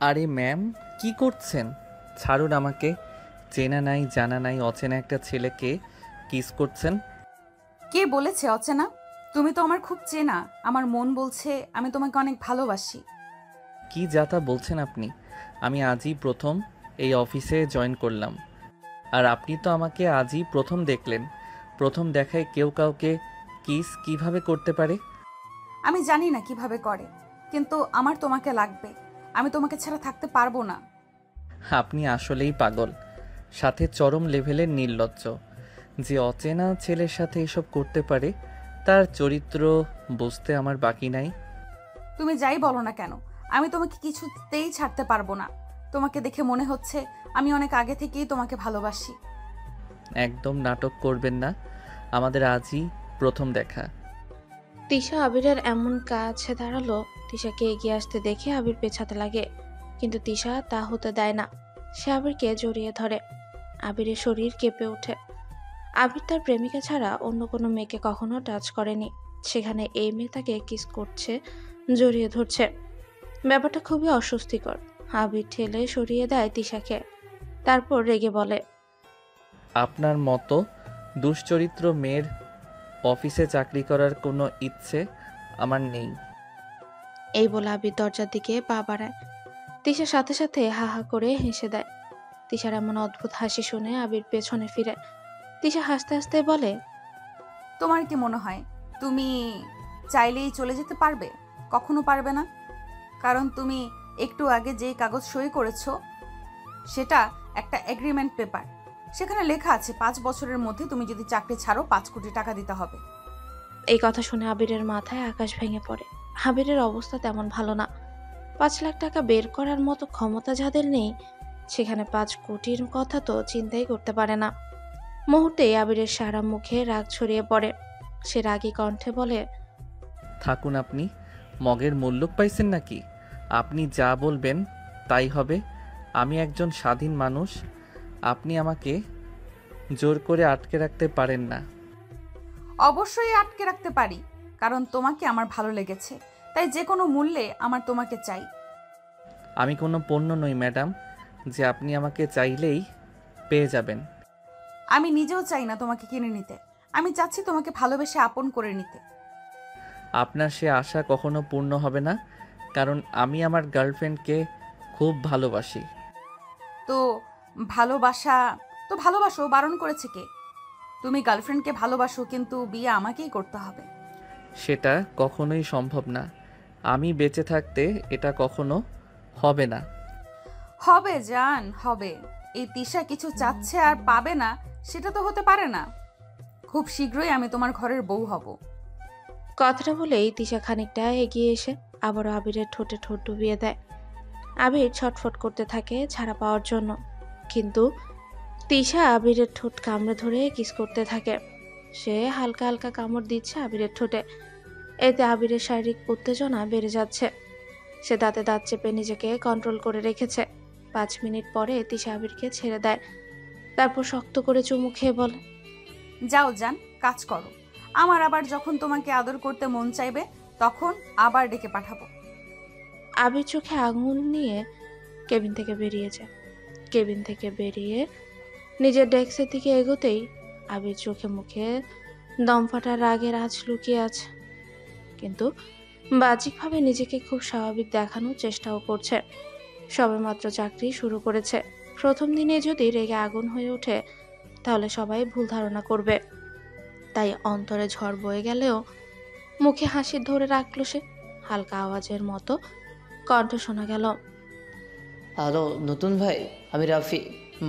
আরে ম্যাম, কি করছেন? ছাড়ুন আমাকে। চেনা নাই জানা নাই অচেনা একটা ছেলেকে কিস করছেন। কে বলেছে অচেনা? তুমি তো আমার খুব চেনা। আমার মন বলছে আমি তোমাকে অনেক ভালোবাসি। কি যাতা বলছেন আপনি? আমি আজই প্রথম এই অফিসে জয়েন করলাম, আর আপনি তো আমাকে আজই প্রথম দেখলেন। প্রথম দেখায় কেউ কাউকে কিস কিভাবে করতে পারে? আমি জানি না কিভাবে করে, কিন্তু আমার তোমাকে লাগবে। আমি তোমাকে ছাড়া থাকতে পারবো না। আপনি আসলেই পাগল, সাথে চরম লেভেলের নির্লজ্জ। যে অচেনা ছেলের সাথে এসব করতে পারে তার চরিত্র বুঝতে আমার বাকি নাই। তুমি যাই বলো না কেন, আমি তোমাকে কিছুতেই ছাড়তে পারবো না। তোমাকে দেখে মনে হচ্ছে আমি অনেক আগে থেকেই তোমাকে ভালোবাসি। একদম নাটক করবেন না, আমাদের আজই প্রথম দেখা। তিশা আবিরের এমন কাছে দাঁড়ালো। তিশাকে এগিয়ে আসতে দেখে আবির পেছাতে লাগে, কিন্তু তিশা তা হতে দেয় না। সে আবিরকে জড়িয়ে ধরে। আবিরের শরীর কেঁপে ওঠে। আবির তার প্রেমিকা ছাড়া অন্য কোনো মেয়েকে কখনো টাচ করেনি, সেখানে এই মেয়ে তাকে কিস করছে, জড়িয়ে ধরছে। ব্যাপারটা খুবই অস্বস্তিকর। আবির ঠেলে সরিয়ে দেয় তিশাকে, তারপর রেগে বলে, আপনার মতো দুশ্চরিত্র মেয়ের অফিসে চাকরি করার কোনো ইচ্ছে আমার নেই। এই বলে আবির দরজার দিকে পা বাড়ায়। তিশার সাথে সাথে হা হা করে হেসে দেয়। তিশার এমন অদ্ভুত হাসি শুনে আবির পেছনে ফিরে। তিশা হাসতে হাসতে বলে, তোমার কি মনে হয় তুমি চাইলেই চলে যেতে পারবে? কখনো পারবে না। কারণ তুমি একটু আগে যে কাগজ সই করেছো সেটা একটা এগ্রিমেন্ট পেপার। সেখানে লেখা আছে 5 বছরের মধ্যে তুমি যদি চাকরি ছাড়ো 5 কোটি টাকা দিতে হবে। এই কথা শুনে আবিরের মাথায় আকাশ ভেঙে পড়ে। আবিরের অবস্থা তেমন ভালো না। 5 লাখ টাকা বের করার মতো ক্ষমতা যাদের নেই, সেখানে 5 কোটির কথা তো চিন্তাই করতে পারে না। মুহূর্তেই আবিরের সারা মুখে রাগ ছড়িয়ে পড়ে। সে রাগী কণ্ঠে বলে, থাকুন, আপনি মগের মূল্য পাইছেন নাকি? আপনি যা বলবেন তাই হবে। আমি একজন স্বাধীন মানুষ, আপনি আমাকে জোর করে আটকে রাখতে পারেন না। অবশ্যই আটকে রাখতে পারি, কারণ তোমাকে আমার ভালো লেগেছে। তাই যে কোনো মূল্যে আমার তোমাকে চাই। আমি কোনো পণ্য নই ম্যাডাম, যে আপনি আমাকে চাইলেই পেয়ে যাবেন। আমি নিজেও চাই না তোমাকে কিনে নিতে। আমি চাচ্ছি তোমাকে ভালোবেসে আপন করে নিতে। আপনার সে আশা কখনো পূর্ণ হবে না, কারণ আমি আমার গার্লফ্রেন্ডকে খুব ভালোবাসি। তো ভালোবাসা তো ভালোবাসো, বারণ করেছে কে? তুমি গার্লফ্রেন্ডকে ভালোবাসো, কিন্তু বিয়ে আমাকেই করতে হবে। সেটা কখনোই সম্ভব না। আমি বেঁচে থাকতে এটা কখনো হবে না। হবে জান, হবে। এই তিশা কিছু চাচ্ছে আর পাবে না, সেটা তো হতে পারে না। খুব শীঘ্রই আমি তোমার ঘরের বউ হব। কথাটা বলেই তিশা খানিকটা এগিয়ে এসে আবারও আবিরের ঠোঁটে ঠোঁট ডুবিয়ে দেয়। আবির ছটফট করতে থাকে ছাড়া পাওয়ার জন্য, কিন্তু তিশা আবিরের ঠোঁট কামড়ে ধরে কিস করতে থাকে। সে হালকা হালকা কামড় দিচ্ছে আবিরের ঠোঁটে। এতে আবিরের শারীরিক উত্তেজনা বেড়ে যাচ্ছে। সে দাঁতে দাঁত চেপে নিজেকে কন্ট্রোল করে রেখেছে। 5 মিনিট পরে তিশা আবিরকে ছেড়ে দেয়। তারপর শক্ত করে চুমু খেয়ে বলে, যাও জান, কাজ করো। আমার আবার যখন তোমাকে আদর করতে মন চাইবে তখন আবার ডেকে পাঠাবো। আবির চোখে আঙুল নিয়ে কেবিন থেকে বেরিয়ে যায়। কেবিন থেকে বেরিয়ে নিজের ডেস্কের দিকে এগোতেই আবির চোখে মুখে দমফাটা রাগের আঁচ লুকিয়ে আছে, কিন্তু বাহ্যিকভাবে নিজেকে খুব স্বাভাবিক দেখানোর চেষ্টাও করছে। সবেমাত্র চাকরি শুরু করেছে, প্রথম দিনে যদি রেগে আগুন হয়ে ওঠে তাহলে সবাই ভুল ধারণা করবে। তাই অন্তরে ঝড় বয়ে গেলেও মুখে হাসি ধরে রাখলো সে। হালকা আওয়াজের মতো কণ্ঠ শোনা গেল, হ্যালো নতুন ভাই, আমি রাফি,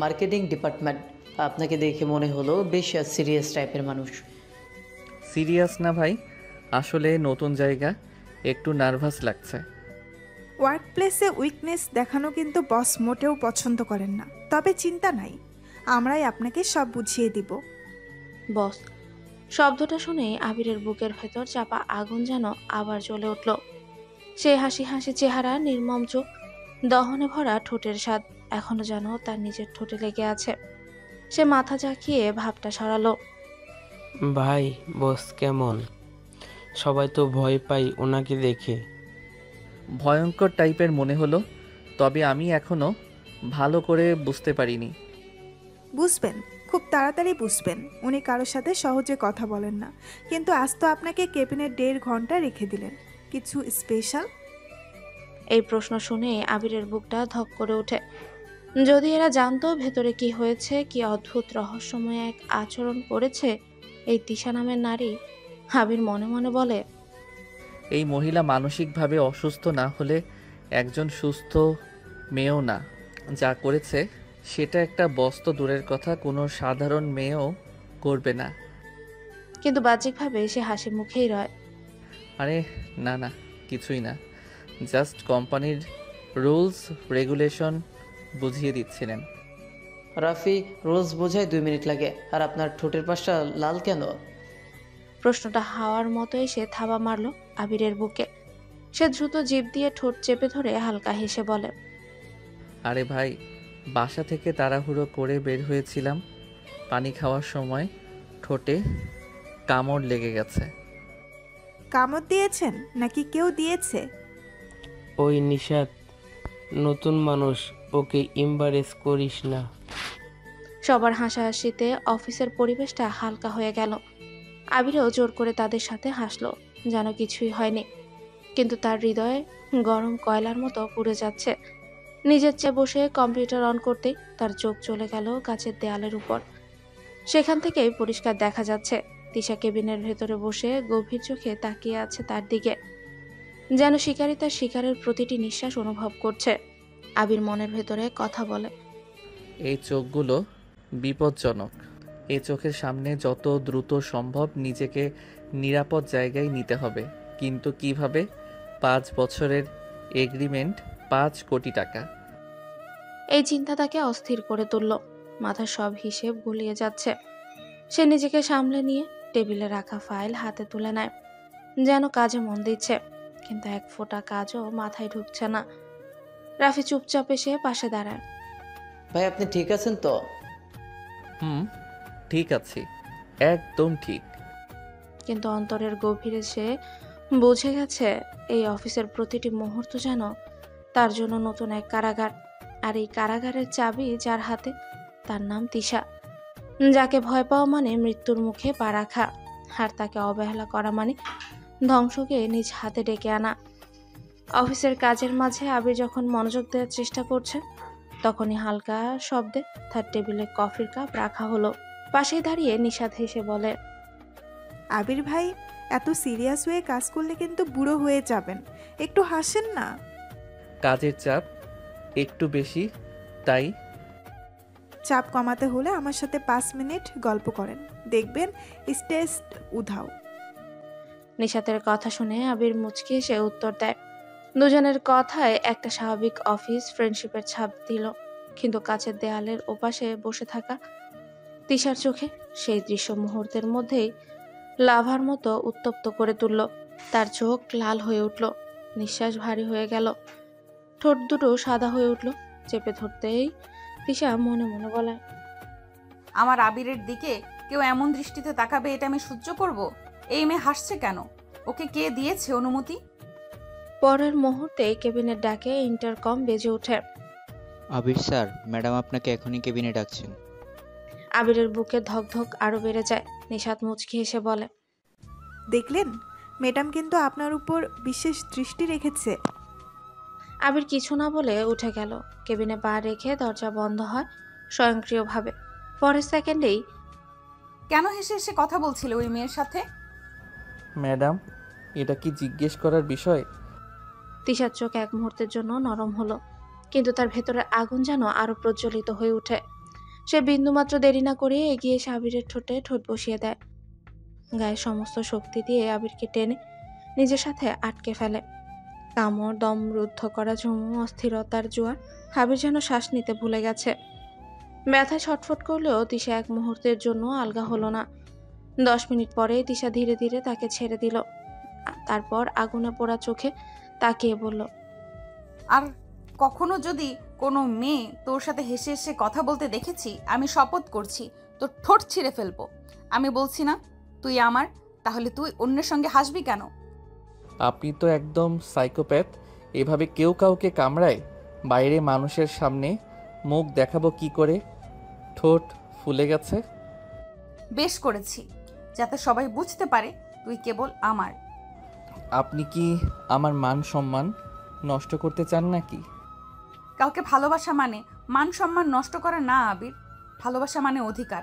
মার্কেটিং ডিপার্টমেন্ট। আপনাকে দেখে মনে হলো বেশ সিরিয়াস টাইপের মানুষ। সিরিয়াস না ভাই, আসলে নতুন জায়গা, একটু নার্ভাস লাগছে। ওয়ার্ক প্লেসে উইকনেস দেখানো কিন্তু বস মোটেও পছন্দ করেন না। তবে চিন্তা নাই, আমরাই আপনাকে সব বুঝিয়ে দিব। বস। শব্দটা শুনেই আবিরের বুকের ভেতর চাপা আগুন যেন আবার জ্বলে উঠল। সে হাসি হাসি চেহারা, নির্মম চোখ, দহনে ভরা ঠোঁটের স্বাদ এখনো যেন তার নিজের ঠোঁটে লেগে আছে। সে মাথা ঝাঁকিয়ে ভাবটা সরালো। ভাই, বস কেমন? সবাই তো ভয় পাই ওনাকে দেখে। ভয়ঙ্কর টাইপের মনে হলো। তবে আমি এখনো ভালো করে বুঝতে পারিনি। বুঝবেন, খুব তাড়াতাড়ি বুঝবেন। উনি কারোর সাথে সহজে কথা বলেন না, কিন্তু আজ তো আপনাকে কেবিনে 1.5 ঘন্টা রেখে দিলেন। কিছু স্পেশাল? এই প্রশ্ন শুনে আবিরের বুকটা ধক করে ওঠে। যদি এরা জানতো ভেতরে কি হয়েছে, কি অদ্ভুত রহস্যময় এক আচরণ করেছে এই তিশা নামের নারী, আবির মনে মনে বলে, এই মহিলা মানসিকভাবে অসুস্থ না হলে একজন সুস্থ মেয়েও না। যা করেছে সেটা একটা বস্ত দূরের কথা কোনো সাধারণ মেয়েও করবে না। কিন্তু বাহ্যিকভাবে সে হাসি মুখেই রয়। আরে না না, কিছুই না, জাস্ট কোম্পানির রুলস রেগুলেশন বুঝিয়ে দিচ্ছিলেন। রাফি, রোজ বোঝায় 2 মিনিট লাগে, আর আপনার ঠোঁটের পাশটা লাল কেন? প্রশ্নটা হাওয়ার মতো এসে থাবা মারল আবিরের বুকে। সে দ্রুত জিভ দিয়ে ঠোঁট চেপে ধরে হালকা হেসে বলে, আরে ভাই, বাসা থেকে তাড়াহুড়ো করে বের হয়েছিলাম, পানি খাওয়ার সময় ঠোঁটে কামড় লেগে গেছে। কামড় দিয়েছেন নাকি কেউ দিয়েছে? ওই নিশাত নতুন মানুষ, ওকে ইম্বারেস করিস না। সবার হাসাহাসিতে অফিসের পরিবেশটা হালকা হয়ে গেল। আবিরও জোর করে তাদের সাথে হাসলো, যেন কিছুই হয়নি। কিন্তু তার হৃদয়ে গরম কয়লার মতো পুড়ে যাচ্ছে। নিজের চেয়ে বসে কম্পিউটার অন করতেই তার চোখ চলে গেল কাচের দেয়ালের উপর। সেখান থেকেই পরিষ্কার দেখা যাচ্ছে তিশা কেবিনের ভেতরে বসে গভীর চোখে তাকিয়ে আছে তার দিকে, যেন শিকারী তার শিকারের প্রতিটি নিঃশ্বাস অনুভব করছে। আবির মনের ভেতরে কথা বলে, এই চোখগুলো বিপজ্জনক। এই চোখের সামনে যত দ্রুত সম্ভব নিজেকে নিরাপদ জায়গায় নিতে হবে। কিন্তু কিভাবে? 5 বছরের এগ্রিমেন্ট, 5 কোটি টাকা। এই চিন্তা তাকে অস্থির করে তুলল। মাথার সব হিসেব গুলিয়ে যাচ্ছে। সে নিজেকে সামলে নিয়ে টেবিলে রাখা ফাইল হাতে তুলে নেয়, যেন কাজে মন দিচ্ছে, কিন্তু এক ফোঁটা কাজও মাথায় ঢুকছে না। রাফি চুপচাপ এসে পাশে দাঁড়ায়। ভাই, আপনি ঠিক আছেন তো? ঠিক আছি, একদম ঠিক। কিন্তু অন্তরের গভীরে সে বুঝে গেছে এই অফিসের প্রতিটি মুহূর্ত যেন তার জন্য নতুন এক কারাগার। আর এই কারাগারের চাবি যার হাতে, তার নাম তিশা, যাকে ভয় পাওয়া মানে মৃত্যুর মুখে পা রাখা, আর তাকে অবহেলা করা মানে ধ্বংসকে নিজ হাতে ডেকে আনা। অফিসের কাজের মাঝে আবির যখন মনোযোগ দেওয়ার চেষ্টা করছে, তখনই হালকা শব্দে তার টেবিলে কফির কাপ রাখা হলো। পাশেই দাঁড়িয়ে নিশাদ হেসে বলে, আবির ভাই, এত সিরিয়াস হয়ে কাজ করলে কিন্তু বুড়ো হয়ে যাবেন। একটু হাসেন না। কাজের চাপ একটু বেশি, তাই। চাপ কমাতে হলে আমার সাথে 5 মিনিট গল্প করেন, দেখবেন স্ট্রেস উধাও। নিশাতের কথা শুনে আবির মুচকি এসে উত্তর দেয়। দুজনের কথায় একটা স্বাভাবিক অফিস ফ্রেন্ডশিপের ছাপ দিল। কিন্তু কাছের দেয়ালের ওপাশে বসে থাকা তিশার চোখে সেই দৃশ্য মুহূর্তের মধ্যেই লাভার মতো উত্তপ্ত করে তুলল। তার চোখ লাল হয়ে উঠল, নিঃশ্বাস ভারী হয়ে গেল, ঠোঁট দুটো সাদা হয়ে উঠল। চেপে ধরতেই তিশা মনে মনে বলে, আমার আবিরের দিকে কেউ এমন দৃষ্টিতে তাকাবে এটা আমি সহ্য করব? এই মেয়ে হাসছে কেন? ওকে কে দিয়েছে অনুমতি? পরের মুহূর্তে কেবিনের ডাকে ইন্টারকম বেজে ওঠে। আবির স্যার, ম্যাডাম আপনাকে এখনই কেবিনে ডাকছেন। আবিরের বুকে ধকধক আরো বেড়ে যায়। নিশাত মুচকি হেসে বলে, দেখলেন, ম্যাডাম কিন্তু আপনার উপর বিশেষ দৃষ্টি রেখেছে। আবির কিছু না বলে উঠে গেল। কেবিনে পা রেখে দরজা বন্ধ হয় স্বয়ংক্রিয়ভাবে। পরের সেকেন্ডেই, কেন হেসে হেসে কথা বলছিলে ওই মেয়ের সাথে? ম্যাডাম, এটা কি জিজ্ঞেস করার বিষয়? তিশার চোখ এক মুহূর্তের জন্য নরম হলো, কিন্তু তার ভেতরের আগুন যেন আরো প্রজ্বলিত হয়ে ওঠে। সে বিন্দুমাত্র দেরি না করে এগিয়ে এসে আবিরের ঠোঁটে ঠোঁট বসিয়ে দেয়। গায়ের সমস্ত শক্তি দিয়ে আবিরকে টেনে নিজের সাথে আটকে ফেলে। কামড়, দম রুদ্ধ করা ঝুমু, অস্থিরতার জোয়ার। আবির যেন শ্বাস নিতে ভুলে গেছে। ব্যথায় ছটফট করলেও তিশা এক মুহূর্তের জন্য আলগা হলো না। 10 মিনিট পরে তিশা ধীরে ধীরে তাকে ছেড়ে দিল। তারপর আগুনে পোড়া চোখে তাকিয়ে বলল, আর কখনো যদি কোনো মেয়ে তোর সাথে হেসে হেসে কথা বলতে দেখেছি, আমি শপথ করছি তোর ঠোঁট ছিঁড়ে ফেলবো। আমি বলছি না তুই আমার, তাহলে তুই অন্যের সঙ্গে হাসবি কেন? আপনি তো একদম সাইকোপ্যাথ। এভাবে কেউ কাউকে কামড়ায়? বাইরে মানুষের সামনে মুখ দেখাবো কি করে? ঠোঁট ফুলে গেছে। বেশ করেছি, যাতে সবাই বুঝতে পারে তুই কেবল আমার। আপনি কি আমার মান সম্মান নষ্ট করতে চান নাকি? কাউকে ভালোবাসা মানে মান সম্মান নষ্ট করা না আবির। ভালোবাসা মানে অধিকার,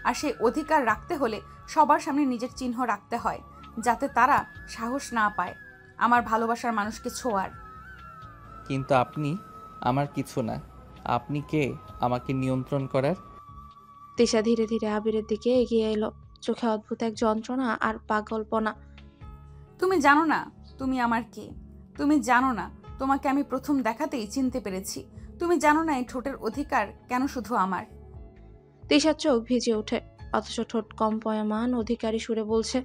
আর সেই অধিকার রাখতে হলে সবার সামনে নিজের চিহ্ন রাখতে হয়, যাতে তারা সাহস না পায় আমার ভালোবাসার মানুষকে ছোঁয়ার। কিন্তু আপনি আমার কিছু না। আপনি কে আমাকে নিয়ন্ত্রণ করার? তিশা ধীরে ধীরে আবিরের দিকে এগিয়ে এলো, চোখে অদ্ভুত এক যন্ত্রণা আর পাগলপনা। তুমি জানো না তুমি আমার কে। তুমি জানো না তোমাকে আমি প্রথম দেখাতেই চিনতে পেরেছি। তুমি জানো না এই ঠোঁটের অধিকার কেন শুধু আমার। তিশার চোখ ভিজে ওঠে, অথচ ঠোঁট কম্পয়মান অধিকারী সুরে বলছে,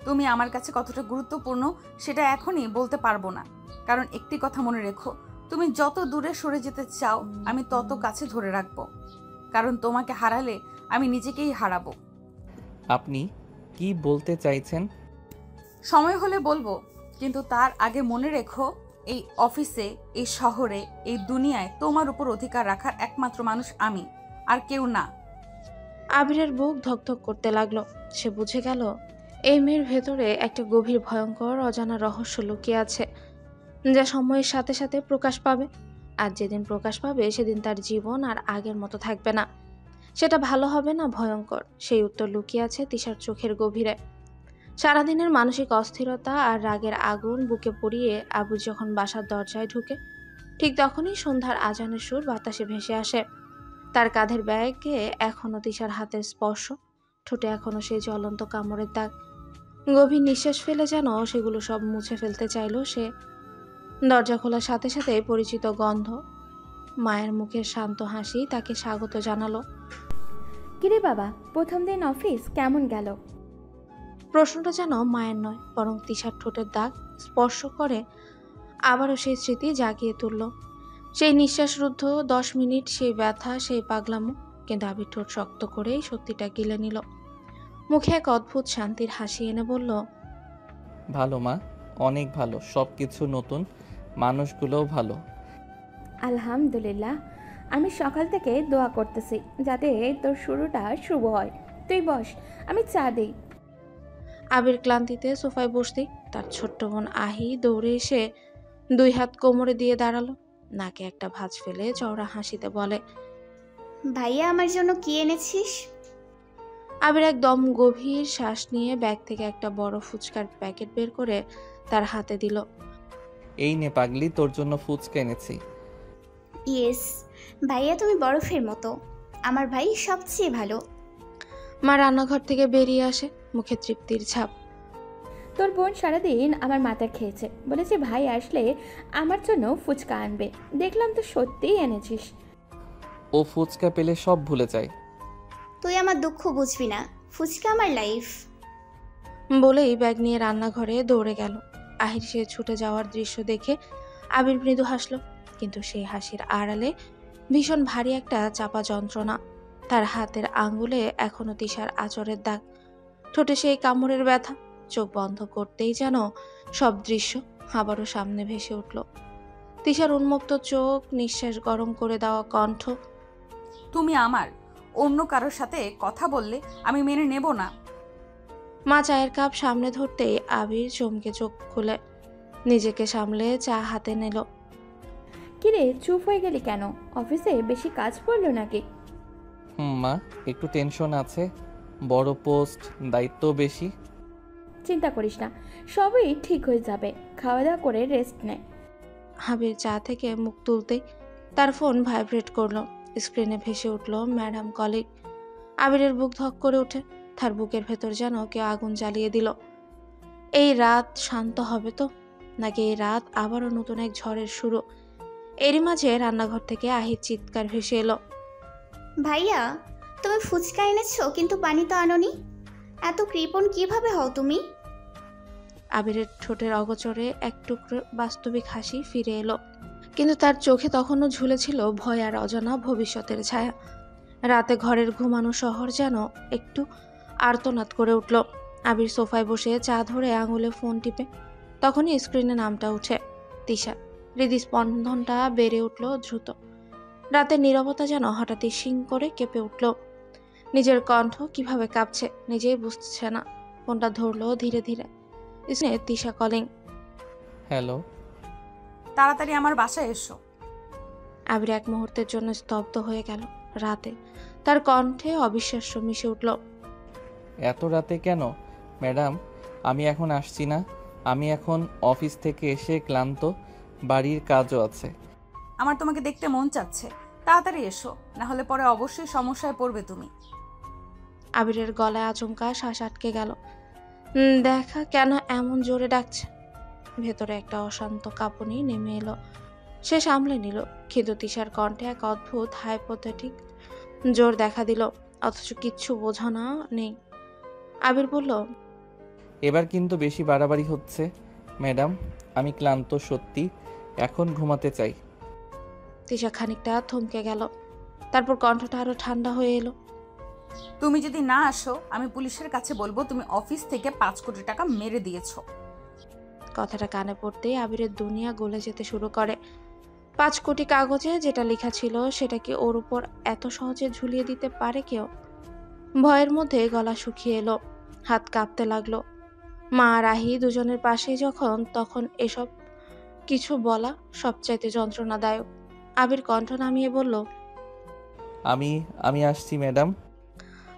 তুমি আমার কাছে কতটা গুরুত্বপূর্ণ সেটা এখনই বলতে পারবো না, কারণ একটি কথা মনে রেখো, তুমি যত দূরে সরে যেতে চাও আমি তত কাছে ধরে রাখবো, কারণ তোমাকে হারালে আমি নিজেকেই হারাবো। আপনি কি বলতে চাইছেন? সময় হলে বলবো, কিন্তু তার আগে মনে রেখো, এই অফিসে, এই শহরে, এই দুনিয়ায় তোমার উপর অধিকার রাখার একমাত্র মানুষ আমি, আর কেউ না। আবিরের বুক ধকধক করতে লাগলো। সে বুঝে গেল এই মেয়ের ভেতরে একটা গভীর ভয়ঙ্কর অজানা রহস্য লুকিয়ে আছে, যা সময়ের সাথে সাথে প্রকাশ পাবে। আর যেদিন প্রকাশ পাবে সেদিন তার জীবন আর আগের মতো থাকবে না। সেটা ভালো হবে না ভয়ঙ্কর, সেই উত্তর লুকিয়ে আছে তিশার চোখের গভীরে। সারাদিনের মানসিক অস্থিরতা আর রাগের আগুন বুকে পড়িয়ে আবু যখন বাসার দরজায় ঢুকে, ঠিক তখনই সন্ধ্যার আজানের সুর বাতাসে ভেসে আসে। তার কাঁধের ব্যাগে এখনো তিশার হাতের স্পর্শ, ঠোঁটে এখনো সেই জ্বলন্ত কামড়ের দাগ। গভীর নিঃশ্বাস ফেলে যেন সেগুলো সব মুছে ফেলতে চাইলো সে। দরজা খোলার সাথে সাথে পরিচিত গন্ধ, মায়ের মুখের শান্ত হাসি তাকে স্বাগত জানালো। কিরে বাবা, প্রথম দিন অফিস কেমন গেল? প্রশ্নটা যেন মায়ের নয়, বরং তিশার ঠোঁটের দাগ স্পর্শ করে আবারও সেই স্মৃতি জাগিয়ে তুলল। সেই নিঃশ্বাসরুদ্ধ 10 মিনিট, সেই ব্যথা, সেই পাগলামো। কিন্তু আবির ঠোঁট শক্ত করেই সত্যিটা গিলে নিল। মুখে এক অদ্ভুত শান্তির হাসি এনে বলল, ভালো মা, অনেক ভালো। সব কিছু নতুন, মানুষগুলোও ভালো। আলহামদুলিল্লাহ। আমি সকাল থেকে দোয়া করতেছি যাতে তোর শুরুটা শুভ হয়। তুই বস, আমি চা দিই। আবির ক্লান্তিতে সোফায় বসতেই তার ছোট্ট বোন আহি দৌড়ে এসে 2 হাত কোমরে দিয়ে দাঁড়ালো। নাকে একটা ভাঁজ ফেলে চওড়া হাসিতে বলে, ভাইয়া আমার জন্য কি এনেছিস? আবির একদম গভীর শ্বাস নিয়ে ব্যাগ থেকে একটা বড় ফুচকার প্যাকেট বের করে তার হাতে দিল। এই নে পাগলি, তোর জন্য ফুচকা এনেছি। ইয়েস ভাইয়া, তুমি বরফের মতো। আমার ভাই সবচেয়ে ভালো। মা রান্নাঘর থেকে বেরিয়ে আসে, মুখে তৃপ্তির ছাপ। তোর বোন সারাদিন আমার মাথা খেয়েছে, বলেছে ভাই আসলে আমার জন্য ফুচকা আনবে। দেখলাম তো সত্যিই এনেছিস। ও ফুচকা পেলে সব ভুলে যায়। তুই আমার দুঃখ বুঝবি না, ফুচকা আমার লাইফ। বলেই ব্যাগ নিয়ে রান্নাঘরে দৌড়ে গেল। আহির সে ছুটে যাওয়ার দৃশ্য দেখে আবির মৃদু হাসল, কিন্তু সেই হাসির আড়ালে ভীষণ ভারী একটা চাপা যন্ত্রণা। তার হাতের আঙ্গুলে এখনো তিশার আঁচড়ের দাগ, ঠোঁটে সেই কামড়ের ব্যথা। চোখ বন্ধ করতেই যেন সব দৃশ্য আবারও সামনে ভেসে উঠল। তিশার উন্মুক্ত চোখ, নিঃশ্বাস গরম করে দেওয়া কণ্ঠ। তুমি আমার, অন্য কারোর সাথে কথা বললে আমি মেনে নেব না। মা চায়ের কাপ সামনে ধরতেই আবির চমকে চোখ খুলে নিজেকে সামলে চা হাতে নিল। কিরে, চুপ হয়ে গেলি কেন? অফিসে বেশি কাজ পড়লো নাকি? মা, একটু টেনশন আছে। বড় পোস্ট, দায়িত্ব বেশি। চিন্তা করিস না, সবই ঠিক হয়ে যাবে। খাওয়া দাওয়া করে রেস্ট নে। আবির চা থেকে মুখ তুলতেই তার ফোন ভাইব্রেট করলো। স্ক্রিনে ভেসে উঠল ম্যাডাম কলিগ। আবিরের বুক ধক করে ওঠে, তার বুকের ভেতর যেন কেউ আগুন জ্বালিয়ে দিল। এই রাত শান্ত হবে তো, নাকি এই রাত আবারও নতুন এক ঝড়ের শুরু? এরই মাঝে রান্নাঘর থেকে আহির চিৎকার ভেসে এলো, ভাইয়া তুমি ফুচকা এনেছো কিন্তু পানি তো আনোনি। এত কৃপণ কিভাবে হও তুমি? আবিরের ঠোঁটের অগোচরে এক টুকরো বাস্তবিক হাসি ফিরে এলো, কিন্তু তার চোখে তখনও ঝুলেছিল ভয় আর অজানা ভবিষ্যতের ছায়া। রাতে ঘরের ঘুমানো শহর যেন একটু আর্তনাদ করে উঠল। আবির সোফায় বসে চা ধরে আঙুলে ফোন টিপে, তখনই স্ক্রিনে নামটা উঠে, তিশা। হৃদস্পন্দনটা বেড়ে উঠল দ্রুত। রাতের নীরবতা যেন হঠাৎই শিং করে কেঁপে উঠল। নিজের কণ্ঠ কিভাবে কাঁপছে নিজেই বুঝছে না। ফোনটা ধরলো ধীরে ধীরে। স্ক্রিনে তিশা কলিং। হ্যালো। তাড়াতাড়ি আমার বাসায় এসো। আবির এক মুহূর্তের জন্য স্তব্ধ হয়ে গেল। রাতে তার কণ্ঠে অবিশ্বাস্য মিশে উঠল। এত রাতে কেন ম্যাডাম? আমি এখন আসছি না। আমি এখন অফিস থেকে এসে ক্লান্ত, বাড়ির কাজও আছে। আমার তোমাকে দেখতে মন চাচ্ছে, তাড়াতাড়ি এসো, না হলে পরে অবশ্যই সমস্যায় পড়বে তুমি। আবিরের গলায় আচমকা শ্বাস আটকে গেল। দেখা কেন এমন জোরে ডাকছে? ভেতরে একটা অশান্ত কাঁপুনি নেমে এলো। সে সামলে নিল, কিন্তু তিশার কণ্ঠে এক অদ্ভুত হাইপোথেটিক জোর দেখা দিল, অথচ কিচ্ছু বোঝানো নেই। আবির বলল, এবার কিন্তু বেশি বাড়াবাড়ি হচ্ছে ম্যাডাম। আমি ক্লান্ত সত্যি, এখন ঘুমাতে চাই। তিশা খানিকটা থমকে গেল, তারপর কণ্ঠটা আরো ঠান্ডা হয়ে এলো। তুমি যদি না আসো আমি পুলিশের কাছে বলবো তুমি অফিস থেকে 5 কোটি টাকা মেরে দিয়েছো। কথাটা কানে পড়তেই আবিরের দুনিয়া গলে যেতে শুরু করে। 5 কোটি কাগজে যেটা লেখা ছিল সেটা কি ওর উপর এত সহজে ঝুলিয়ে দিতে পারে কেউ? ভয়ের মধ্যে গলা শুকিয়ে এলো, হাত কাঁপতে লাগলো। মা আর আহি দুজনের পাশে যখন, তখন এসব কিছু বলা সবচাইতে যন্ত্রণাদায়ক। আবির কণ্ঠ নামিয়ে বলল, আমি আসছি ম্যাডাম।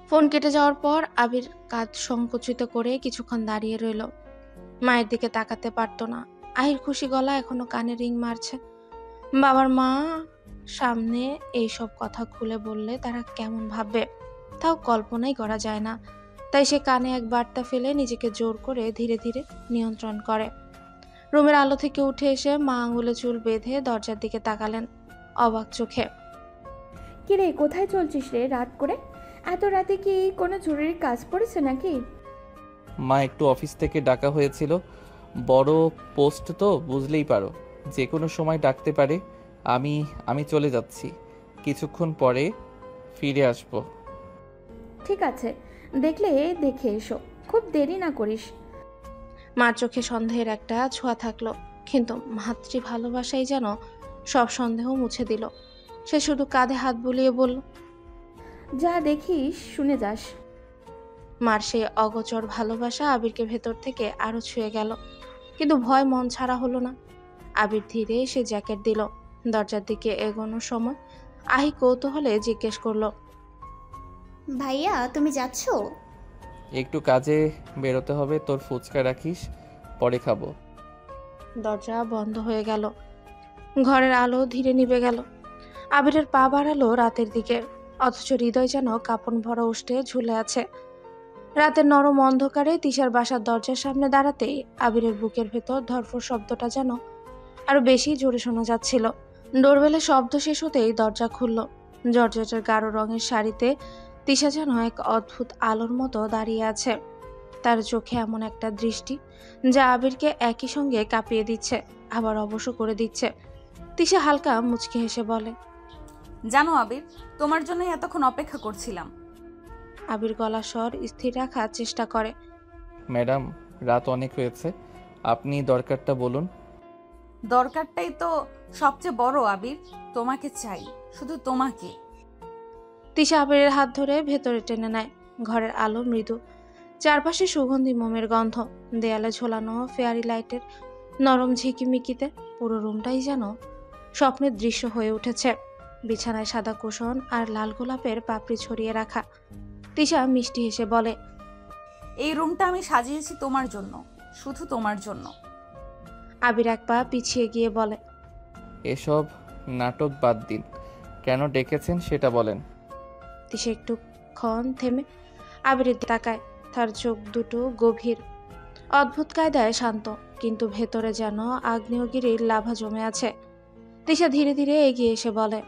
ফোন কেটে যাওয়ার পর আবির কাঁধ সংকুচিত করে কিছুক্ষণ দাঁড়িয়ে রইল। মায়ের দিকে তাকাতে পারতো না। আহির খুশি গলা এখনো কানে রিং মারছে। বাবার মা সামনে এইসব কথা খুলে বললে তারা কেমন ভাববে তাও কল্পনাই করা যায় না। তাই সে কানে এক বার্তা ফেলে নিজেকে জোর করে ধীরে ধীরে নিয়ন্ত্রণ করে। রুমের আলো থেকে উঠে এসে মা আঙুলে চুল বেঁধে দরজার দিকে তাকালেন অবাক চোখে। কিরে, কোথায় চলছিস রে রাত করে? এত রাতে কি কোনো জরুরি কাজ পড়েছে নাকি? মা, একটু অফিস থেকে ডাকা হয়েছিল। বড় পোস্ট তো বুঝলেই পারো, যে কোনো সময় ডাকতে পারে। আমি চলে যাচ্ছি, কিছুক্ষণ পরে ফিরে আসবো। ঠিক আছে, দেখলে দেখে এসো, খুব দেরি না করিস। মার চোখে সন্দেহের একটা ছোঁয়া থাকলো, কিন্তু মাতৃ ভালোবাসাই যেন সব সন্দেহ মুছে দিল। সে শুধু কাঁধে হাত বুলিয়ে বলল, যা দেখিস শুনে যাস। মার সেই অগোচর ভালোবাসা আবিরকে ভেতর থেকে আরো ছুঁয়ে গেল, কিন্তু ভয় মন ছাড়া হলো না। আবির ধীরে সে জ্যাকেট দিল। দরজার দিকে এগোনোর সময় আহি কৌতূহলে জিজ্ঞেস করলো, ভাইয়া তুমি যাচ্ছ? একটু কাজে বেরোতে হবে, তোর ফুচকা রাখিস, পরে খাবো। দরজা বন্ধ হয়ে গেল। ঘরের আলো ধীরে নিভে গেল। আবিরের পা বাড়ালো রাতের দিকে, অথচ হৃদয় যেন কাঁপন ভরা উষ্ঠে ঝুলে আছে। রাতের নরম অন্ধকারে তিশার বাসার দরজার সামনে দাঁড়াতেই আবিরের বুকের ভেতর ধরফর শব্দটা যেন আরো বেশি জোরে শোনা যাচ্ছিল। ডোরবেলের শব্দ শেষ হতেই দরজা খুলল। জর্জেটের গাঢ় রঙের শাড়িতে তিশা যেন এক অদ্ভুত আলোর মতো দাঁড়িয়ে আছে। তার চোখে এমন একটা দৃষ্টি যা আবিরকে একই সঙ্গে কাঁপিয়ে দিচ্ছে, আবার অবশ্য করে দিচ্ছে। তিশা হালকা মুচকি হেসে বলে, জানো আবির, তোমার জন্যই এতক্ষণ অপেক্ষা করছিলাম। আবির গলা স্বর স্থির রাখার চেষ্টা করে। ম্যাডাম, রাত অনেক হয়েছে, আপনি দরকারটা বলুন। দরকারটাই তো সবচেয়ে বড় আবির, তোমাকে চাই, শুধু তোমাকে। তিশা আবিরের হাত ধরে ভেতরে টেনে নেয়। ঘরের আলো মৃদু, চারপাশে সুগন্ধি মোমের গন্ধ, দেয়ালে ঝোলানো ফেয়ারি লাইটের নরম ঝিকিমিকিতে পুরো রুমটাই যেন স্বপ্নের দৃশ্য হয়ে উঠেছে। বিছানায় সাদা কুশন আর লাল গোলাপের পাপড়ি ছড়িয়ে রাখা। তিশা মিষ্টি হেসে বলে, এই রুমটা আমি সাজিয়েছি তোমার জন্য, শুধু তোমার জন্য। আবির এক পা পিছিয়ে গিয়ে বলে, এসব নাটক বাদ দিন, কেন ডেকেছেন সেটা বলেন। তিশা একটুক্ষণ থেমে আবিরের দিকে তাকায়। তার চোখ দুটো গভীর, অদ্ভুত কায়দায় শান্ত, কিন্তু ভেতরে যেন আগ্নেয়গিরির লাভা জমে আছে। তিশা ধীরে ধীরে এগিয়ে এসে বলে,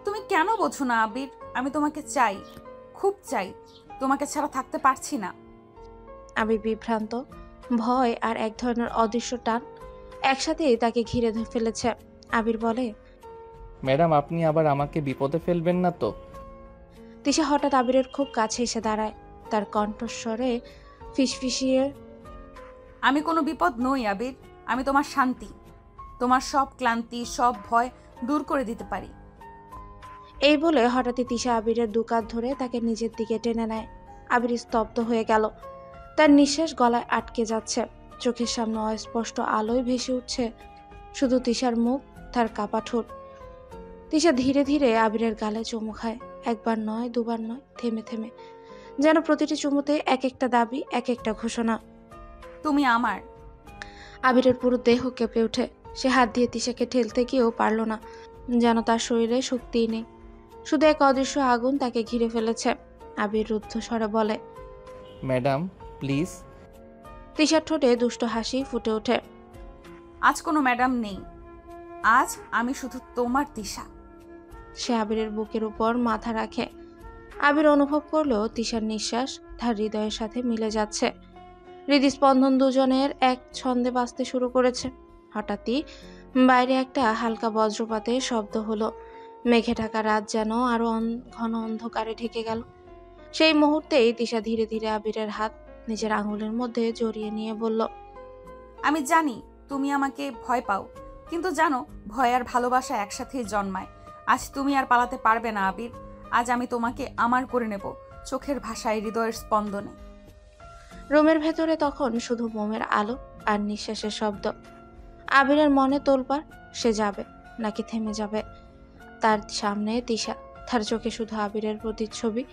তুমি কেন বোঝো না আবির, আমি তোমাকে চাই, খুব চাই, তোমাকে ছাড়া থাকতে পারছি না। আবির বিভ্রান্ত, ভয় আর এক ধরনের অদৃশ্য টান একসাথেই তাকে ঘিরে ফেলেছে। আবির বলে, ম্যাডাম, আপনি আবার আমাকে বিপদে ফেলবেন না তো? তিশা হঠাৎ আবিরের খুব কাছে এসে দাঁড়ায়। তার কণ্ঠস্বরে ফিসফিসিয়ে, আমি কোনো বিপদ নই আবির, আমি তোমার শান্তি, তোমার সব ক্লান্তি, সব ভয় দূর করে দিতে পারি। এই বলে হঠাৎই তিশা আবিরের দুকাত ধরে তাকে নিজের দিকে টেনে নেয়। আবির স্তব্ধ হয়ে গেল। তার নিঃশ্বাস গলায় আটকে যাচ্ছে। চোখের সামনে অস্পষ্ট আলোয় ভেসে উঠছে শুধু তিশার মুখ, তার কাপা ঠোঁট। তিশা ধীরে ধীরে আবিরের গালে চুমু খায়। একবার নয়, দুবার নয়, থেমে থেমে, যেন প্রতিটি চুমুতে এক একটা দাবি, এক একটা ঘোষণা। তুমি আমার। আবিরের পুরো দেহ কেঁপে ওঠে। সে হাত দিয়ে তিশাকে ঠেলতে গিয়েও পারল না, যেন তার শরীরে শক্তিই নেই। শুধু এক অদৃশ্য আগুন তাকে ঘিরে ফেলেছে। আবির রুদ্ধ স্বরে বলে, ম্যাডাম প্লিজ। তিশার ঠোঁটে দুষ্ট হাসি ফুটে ওঠে। আজ কোনো ম্যাডাম নেই, আজ আমি শুধু তোমার তিশা। সে আবিরের বুকের উপর মাথা রাখে। আবির অনুভব করলো তিশার নিঃশ্বাস তার হৃদয়ের সাথে মিলে যাচ্ছে। হৃদস্পন্দন দুজনের এক ছন্দে বাজতে শুরু করেছে। হঠাৎই বাইরে একটা হালকা বজ্রপাতের শব্দ হলো। মেঘে ঢাকা রাত যেন আরো ঘন অন্ধকারে ঢেকে গেল। সেই মুহূর্তেই তিশা ধীরে ধীরে আবিরের হাত নিজের আঙুলের মধ্যে জড়িয়ে নিয়ে বলল, আমি জানি তুমি আমাকে ভয় পাও, কিন্তু জানো ভয় আর ভালোবাসা একসাথেই জন্মায়। আজ তুমি আর পালাতে পারবে না আবির। আজ আমি তোমাকে আমার করে নেব, চোখের ভাষায়, হৃদয়ের স্পন্দনে। রুমের ভেতরে তখন শুধু মোমের আলো আর নিঃশ্বাসের শব্দ। আবিরের মনে তোলপাড়, সে যাবে নাকি থেমে যাবে। তার সামনে তিশা, তার চোখে শুধু আবিরের প্রতিচ্ছবি।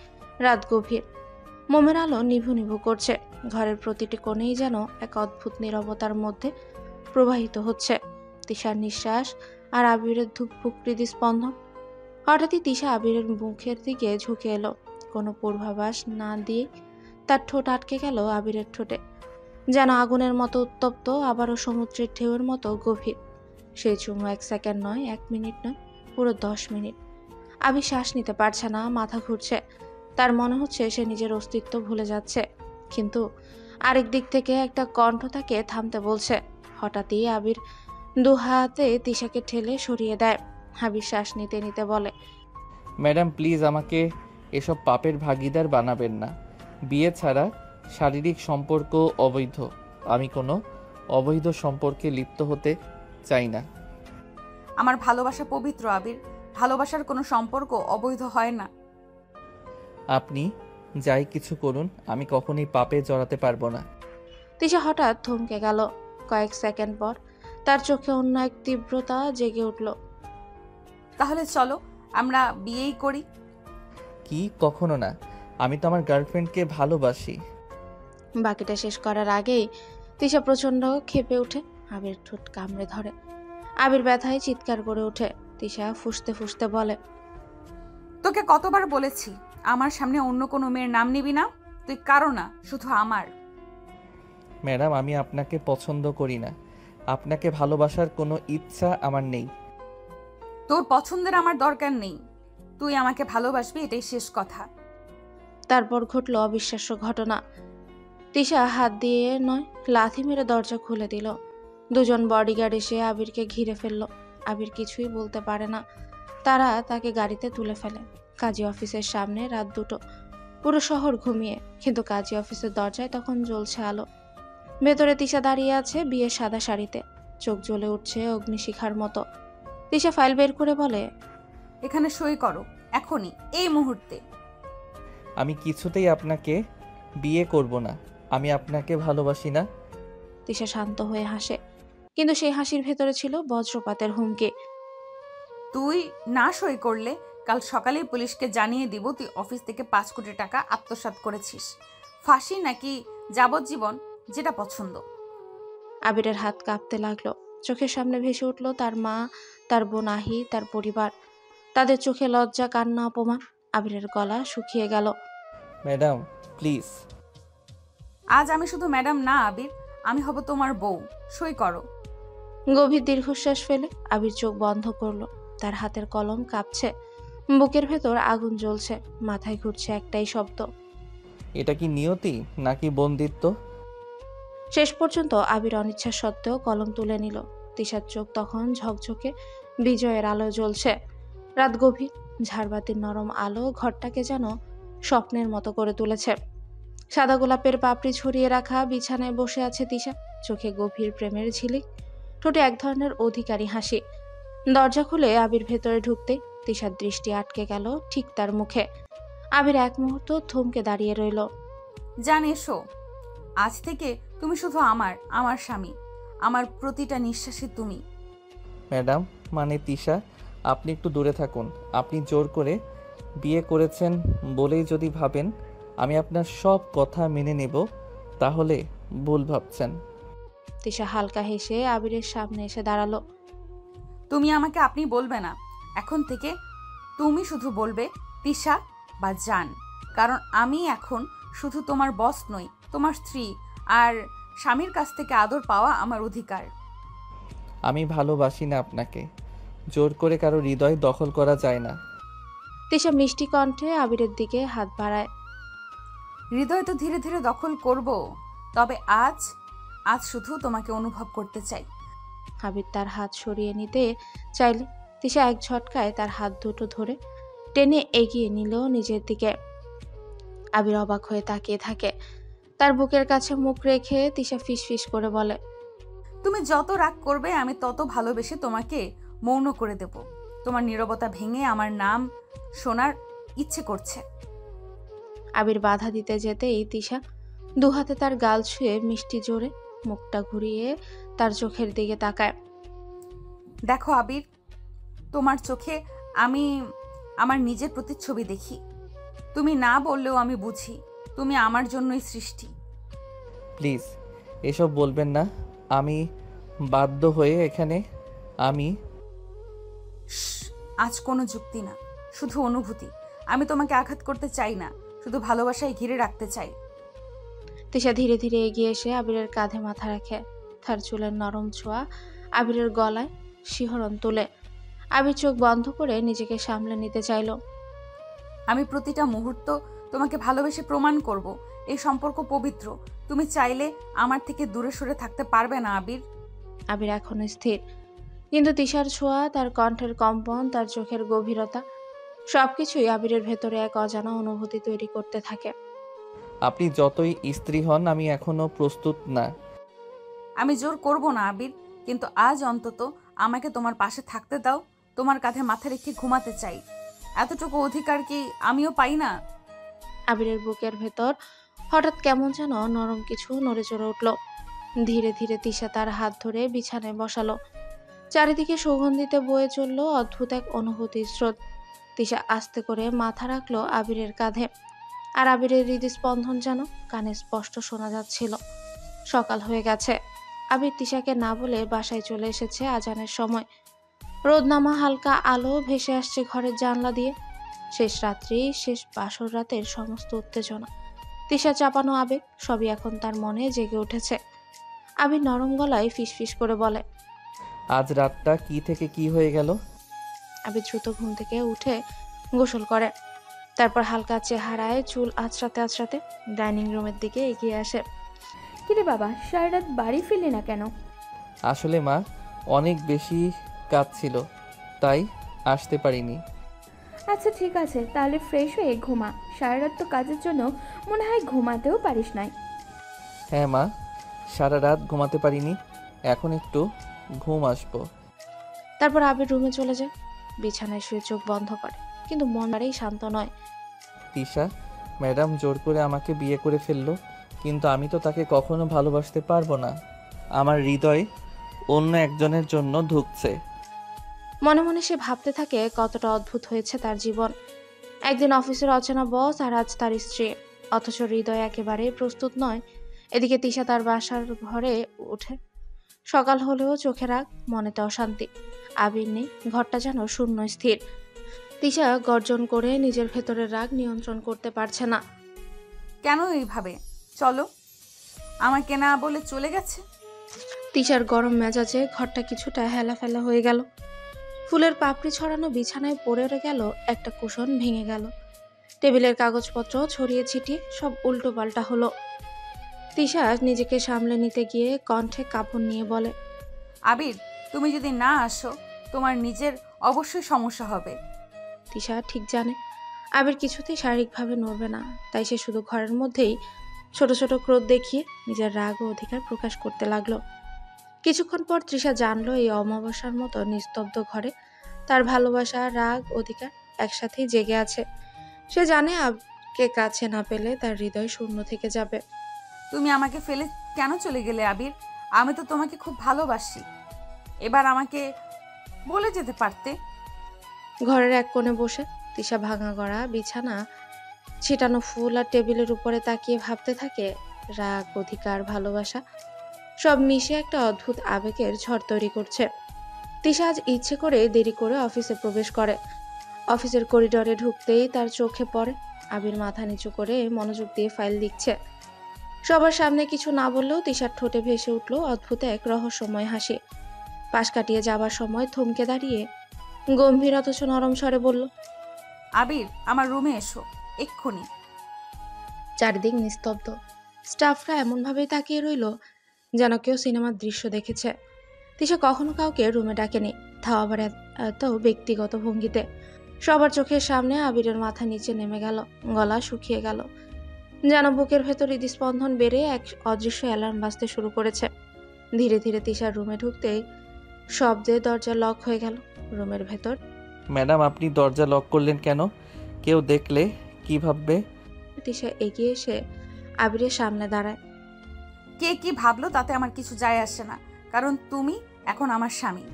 রাত গভীর, মোমের আলো নিভু নিভু করছে। ঘরের প্রতিটি কোণেই যেন এক অদ্ভুত নীরবতার মধ্যে প্রবাহিত হচ্ছে তিশার নিঃশ্বাস আর আবিরের ধুকপুক হৃদস্পন্দন। হঠাৎই তিশা আবিরের মুখের দিকে ঝুঁকে এলো। কোনো পূর্বাভাস না দিয়ে তার ঠোঁট আটকে গেল আবিরের ঠোঁটে, যেন আগুনের মতো উত্তপ্ত, আবারও সমুদ্রের ঢেউয়ের মতো গভীর। সেই চুমু 1 সেকেন্ড নয়, 1 মিনিট নয়, পুরো 10 মিনিট। আবির শ্বাস নিতে পারছে না, মাথা ঘুরছে। তার মনে হচ্ছে সে নিজের অস্তিত্ব ভুলে যাচ্ছে। কিন্তু আরেক দিক থেকে একটা কণ্ঠ তাকে থামতে বলছে। হঠাৎই আবির 2 হাতে তিশাকে ঠেলে সরিয়ে দেয়। আবির শ্বাস নিতে নিতে বলে, ম্যাডাম প্লিজ আমাকে এসব পাপের ভাগিদার বানাবেন না। বিয়ে ছাড়া শারীরিক সম্পর্ক অবৈধ। আমি কোনো অবৈধ সম্পর্কে লিপ্ত হতে চাই না। আমার ভালোবাসা পবিত্র আবির, ভালোবাসার কোনো সম্পর্ক অবৈধ হয় না। আপনি যাই কিছু করুন, আমি কখনোই পাপে জড়াতে পারবো না। তিশা হঠাৎ থমকে গেল। কয়েক সেকেন্ড পর তার চোখে অন্য এক তীব্রতা জেগে উঠল। তাহলে চলো আমরা বিয়েই করি। কি, কখনো না। আমি তো আমার গার্লফ্রেন্ডকে ভালোবাসি। বাকিটা শেষ করার আগেই তিশা প্রচন্ড ক্ষেপে উঠে। আবির ঠোঁট কামড়ে ধরে। আবির ব্যথায় চিৎকার করে ওঠে। তিশা ফুঁসতে ফুঁসতে বলে, তোকে কতবার বলেছি আমার সামনে অন্য কোনো মেয়ের নাম নিবি না। তুই কারো না, শুধু আমার। ম্যাডাম আমি আপনাকে পছন্দ করি না। আপনাকে ভালোবাসার কোনো ইচ্ছা আমার নেই। তোর পছন্দের আমার দরকার নেই। তুই আমাকে ভালোবাসবি, এটাই শেষ কথা। তারপর ঘটল অবিশ্বাস্য ঘটনা। তিশা হাত দিয়ে নয়, লাথি মেরে দরজা খুলে দিল। 2 জন বডিগার্ড এসে আবিরকে ঘিরে ফেলল। আবির কিছুই বলতে পারে না। তারা তাকে গাড়িতে তুলে ফেলে। কাজী অফিসের সামনে রাত 2টো। পুরো শহর ঘুমিয়ে, কিন্তু কাজী অফিসের দরজায় তখন জ্বলছে আলো। ভেতরে তিশা দাঁড়িয়ে আছে বিয়ের সাদা শাড়িতে, চোখ জ্বলে উঠছে অগ্নিশিখার মতো। তিশা ফাইল বের করে বলে, এখানে সই করো, এখনই, এই মুহূর্তে। আমি কিছুতেই আপনাকে বিয়ে করব না। আমি আপনাকে ভালোবাসি না। তিশা শান্ত হয়ে হাসে, কিন্তু সেই হাসির ভেতরে ছিল বজ্রপাতের হুমকি। তুই না সই করলে কাল সকালেই পুলিশকে জানিয়ে দিব তুই অফিস থেকে 5 কোটি টাকা আত্মসাৎ করেছিস। ফাঁসি নাকি যাবজ্জীবন, যেটা পছন্দ। আবিরের হাত কাঁপতে লাগলো। চোখের সামনে ভেসে উঠল তার মা, তার বোন আহি, তার পরিবার। তাদের চোখে লজ্জা, কান্না, অপমান। আবিরের গলা শুকিয়ে গেল। Madam please. আজ আমি শুধু ম্যাডাম না আবির, আমি হব তোমার বউ। সই করো। গভীর দীর্ঘশ্বাস ফেলে আবির চোখ বন্ধ করলো। তার হাতের কলম কাঁপছে, বুকের ভেতর আগুন জ্বলছে, মাথায় ঘুরছে একটাই শব্দ, এটা কি নিয়তি নাকি বন্দিত্ব? শেষ পর্যন্ত আবির অনিচ্ছা সত্ত্বেও কলম তুলে নিল। তিশার চোখ তখন ঝকঝকে বিজয়ের আলো জ্বলছে। রাত গভীর, ঝাড়বাতির নরম আলো ঘরটাকে যেন স্বপ্নের মতো করে তুলেছে। সাদা গোলাপের পাপড়ি ছড়িয়ে রাখা বিছানায় বসে আছে তিশা, চোখে গভীর প্রেমের ঝিলিক। ঠোঁটে এক ধরনের অধিকারী হাসি। দরজা খুলে আবির ভেতরে ঢুকতে তিশার দৃষ্টি আটকে গেল ঠিক তার মুখে। আবির এক মুহূর্ত থমকে দাঁড়িয়ে রইল। জান, এসো। আজ থেকে তুমি শুধু আমার স্বামী, আমার প্রতিটা নিঃশ্বাসে তুমি। ম্যাডাম মানে তিশা, আপনি একটু দূরে থাকুন। আপনি জোর করে বিয়ে করেছেন বলেই যদি ভাবেন আমি আপনার সব কথা মেনে নেব, তাহলে ভুল ভাবছেন। তিশা হালকা হেসে আবিরের সামনে এসে দাঁড়ালো। তুমি আমাকে আপনি বলবে না, এখন থেকে তুমি শুধু বলবে তিশা বা জান। কারণ আমি এখন শুধু তোমার বস নই, তোমার স্ত্রী, আর স্বামীর কাছ থেকে আদর পাওয়া আমার অধিকার। আমি ভালোবাসি না আপনাকে, জোর করে কারো হৃদয় দখল করা যায় না। তিশা মিষ্টি কণ্ঠে আবিরের দিকে হাত বাড়ায়। হৃদয় তো ধীরে ধীরে দখল করব, তবে আজ শুধু তোমাকে অনুভব করতে চাই। আবির তার হাত সরিয়ে নিতে চাইলে তিশা এক ঝটকায় তার হাত দুটো ধরে টেনে এগিয়ে নিল নিজের দিকে। আবির অবাক হয়ে তাকিয়ে থাকে। তার বুকের কাছে মুখ রেখে তিশা ফিসফিস করে বলে, তুমি যত রাগ করবে আমি তত ভালোবেসে তোমাকে মৌন করে দেব। তোমার নীরবতা ভেঙে আমার নাম শোনার ইচ্ছে করছে। আবির বাধা দিতে যেতেই তিশা দুহাতে তার গাল ছুঁয়ে মিষ্টি জোরে মুখটা ঘুরিয়ে তার চোখের দিকে তাকায়। দেখো আবির, তোমার চোখে আমি আমার নিজের প্রতিচ্ছবি দেখি। তুমি না বললেও আমি বুঝি তুমি আমার জন্যই সৃষ্টি। প্লিজ এসব বলবেন না, আমি বাধ্য হয়ে এখানে। আমি আজ কোনো যুক্তি না, শুধু অনুভূতি। আমি তোমাকে আঘাত করতে চাই না, শুধু ভালোবাসায় ঘিরে রাখতে চাই। তিশা ধীরে ধীরে এগিয়ে এসে আবিরের কাঁধে মাথা রাখে। তার চুলের নরম ছোঁয়া আবিরের গলায় শিহরণ তুলে। আবির চোখ বন্ধ করে নিজেকে সামলে নিতে চাইল। আমি প্রতিটা মুহূর্ত তোমাকে ভালোবেসে প্রমাণ করব এই সম্পর্ক পবিত্র। তুমি চাইলে আমার থেকে দূরে সরে থাকতে পারবে না আবির। আবির এখনো স্থির, কিন্তু তিশার ছোঁয়া, তার কণ্ঠের কম্পন, তার চোখের গভীরতা সবকিছুই আবিরের ভেতরে এক অজানা অনুভূতি তৈরি করতে থাকে। আপনি যতই স্ত্রী হন আমি এখনো প্রস্তুত না। আমি জোর করব না আবির, কিন্তু আজ অন্তত আমাকে তোমার পাশে থাকতে দাও। তোমার কাঁধে মাথা রেখে ঘুমাতে চাই। এতটুকু অধিকার কি আমিও পাই না? আবিরের বুকের ভেতর হঠাৎ কেমন যেন নরম কিছু নড়ে চড়ে উঠল। ধীরে ধীরে তিশা তার হাত ধরে বিছানায় বসালো। চারিদিকে সুগন্ধিতে বয়ে চলল অদ্ভুত এক অনুভূতির স্রোত। তিশা আস্তে করে মাথা রাখলো আবিরের কাঁধে, আর আবিরের হৃদস্পন্দন যেন কানে স্পষ্ট শোনা যাচ্ছিল। সকাল হয়ে গেছে। আবির তিশাকে না বলে বাসায় চলে এসেছে আজানের সময়। রোদ নামা হালকা আলো ভেসে আসছে ঘরের জানলা দিয়ে। শেষ রাত্রি, শেষ বাসর রাতের সমস্ত উত্তেজনা, তিশা চাপানো আবেগ সবই এখন তার মনে জেগে উঠেছে। আবির নরম গলায় ফিসফিস করে বলে, আজ রাতটা কি থেকে কি হয়ে গেল? আবির দ্রুত ঘুম থেকে উঠে গোসল করে। তারপর হালকা চেহারায় চুল আঁচড়াতে আঁচড়াতে ডাইনিং রুমের দিকে এগিয়ে আসে। কিরে বাবা, সারা রাত বাড়ি ফিরলি না কেন? আসলে মা, অনেক বেশি কাজ ছিল, তাই আসতে পারিনি। আচ্ছা ঠিক আছে, তাহলে ফ্রেশ হয়ে ঘুমা। সারা রাত তো কাজের জন্য মনে হয় ঘুমাতেও পারিস নাই। হ্যাঁ মা, সারা রাত ঘুমাতে পারিনি, এখন একটু ঘুম আসবো। তারপর আবির রুমে চলে যায়। বিছানায় শুয়ে চোখ বন্ধ করে, কিন্তু মন বাড়েই শান্ত নয়। তিশা ম্যাডাম জোর করে আমাকে বিয়ে করে ফেললো, কিন্তু আমি তো তাকে কখনো ভালোবাসতে পারবো না। আমার হৃদয় অন্য একজনের জন্য ধুঁকছে। মনে মনে সে ভাবতে থাকে কতটা অদ্ভুত হয়েছে তার জীবন। একদিন অফিসের অচেনা বস, আর আজ তার স্ত্রী, অথচ হৃদয় একেবারে প্রস্তুত নয়। এদিকে তিশা তার বাসার ঘরে ওঠে। সকাল হলেও চোখে রাগ, মনেতে অশান্তি। আবির নেই, ঘরটা যেন শূন্য স্থির। তিশা গর্জন করে নিজের ভেতরের রাগ নিয়ন্ত্রণ করতে পারছে না। কেন এইভাবে? চলো, আমাকে না বলে চলে গেছে। তিশার গরম মেজাজে ঘরটা কিছুটা হেলাফেলা হয়ে গেল। ফুলের পাপড়ি ছড়ানো বিছানায় পড়ে গেল একটা কুশন, ভেঙে গেল। টেবিলের কাগজপত্র ছড়িয়ে ছিটিয়ে সব উল্টো পাল্টা হলো। তিশা নিজেকে সামলে নিতে গিয়ে কণ্ঠে কাঁপন নিয়ে বলে, আবির, তুমি যদি না আসো তোমার নিজের অবশ্যই সমস্যা হবে। তিশা ঠিক জানে আবির কিছুতেই শারীরিকভাবে নড়বে না, তাই সে শুধু ঘরের মধ্যেই ছোট ছোট ক্রোধ দেখিয়ে নিজের রাগ ও অধিকার প্রকাশ করতে লাগলো। কিছুক্ষণ পর তৃষা জানলো এই অমাবস্যার মতো নিস্তব্ধ ঘরে তার ভালোবাসা, রাগ, অধিকার একসাথেই জেগে আছে। সে জানে আবকে কাছে না পেলে তার হৃদয় শূন্য থেকে যাবে। তুমি আমাকে ফেলে কেন চলে গেলে আবির? আমি তো তোমাকে খুব ভালোবাসি। এবার আমাকে বলে যেতে পারতে। ঘরের এক কোণে বসে তৃষা ভাঙা গড়া বিছানা, ছিটানো ফুল আর টেবিলের উপরে তাকিয়ে ভাবতে থাকে রাগ, অধিকার, ভালোবাসা সব মিশে একটা অদ্ভুত আবেগের ঝড় তৈরি করছে। তৃষা আজ ইচ্ছে করে দেরি করে অফিসে প্রবেশ করে। অফিসের করিডোরে ঢুকতেই তার চোখে পড়ে আবির মাথা নিচু করে মনোযোগ দিয়ে ফাইল লিখছে। সবার সামনে কিছু না বললেও তৃষার ঠোঁটে ভেসে উঠল অদ্ভুত এক রহস্যময় হাসি। পাশ কাটিয়ে যাবার সময় থমকে দাঁড়িয়ে গম্ভীর অথচ নরম স্বরে বলল, আবির, আমার রুমে এসো এক্ষুনি। চারিদিক নিস্তব্ধ। স্টাফরা এমনভাবেই তাকিয়ে রইল যেন কেউ সিনেমার দৃশ্য দেখেছে। তৃষা কখনো কাউকে রুমে ডাকেনি, তাও আবার এত ব্যক্তিগত ভঙ্গিতে। সবার চোখের সামনে আবিরের মাথা নিচে নেমে গেল, গলা শুকিয়ে গেল, যেন বুকের ভেতর হৃদস্পন্দন বেড়ে এক অদৃশ্য অ্যালার্ম বাজতে শুরু করেছে। ধীরে ধীরে তৃষার রুমে ঢুকতেই শব্দে দরজা লক হয়ে গেল। রুমের ভেতর, ম্যাডাম আপনি দরজা লক করলেন কেন? কেউ দেখলে কি ভাববে? তৃষা এগিয়ে এসে আবিরের সামনে দাঁড়ায়। কে কি ভাবলো তাতে আমার কিছু যায় আসে না, কারণ তুমি এখন আমার স্বামী।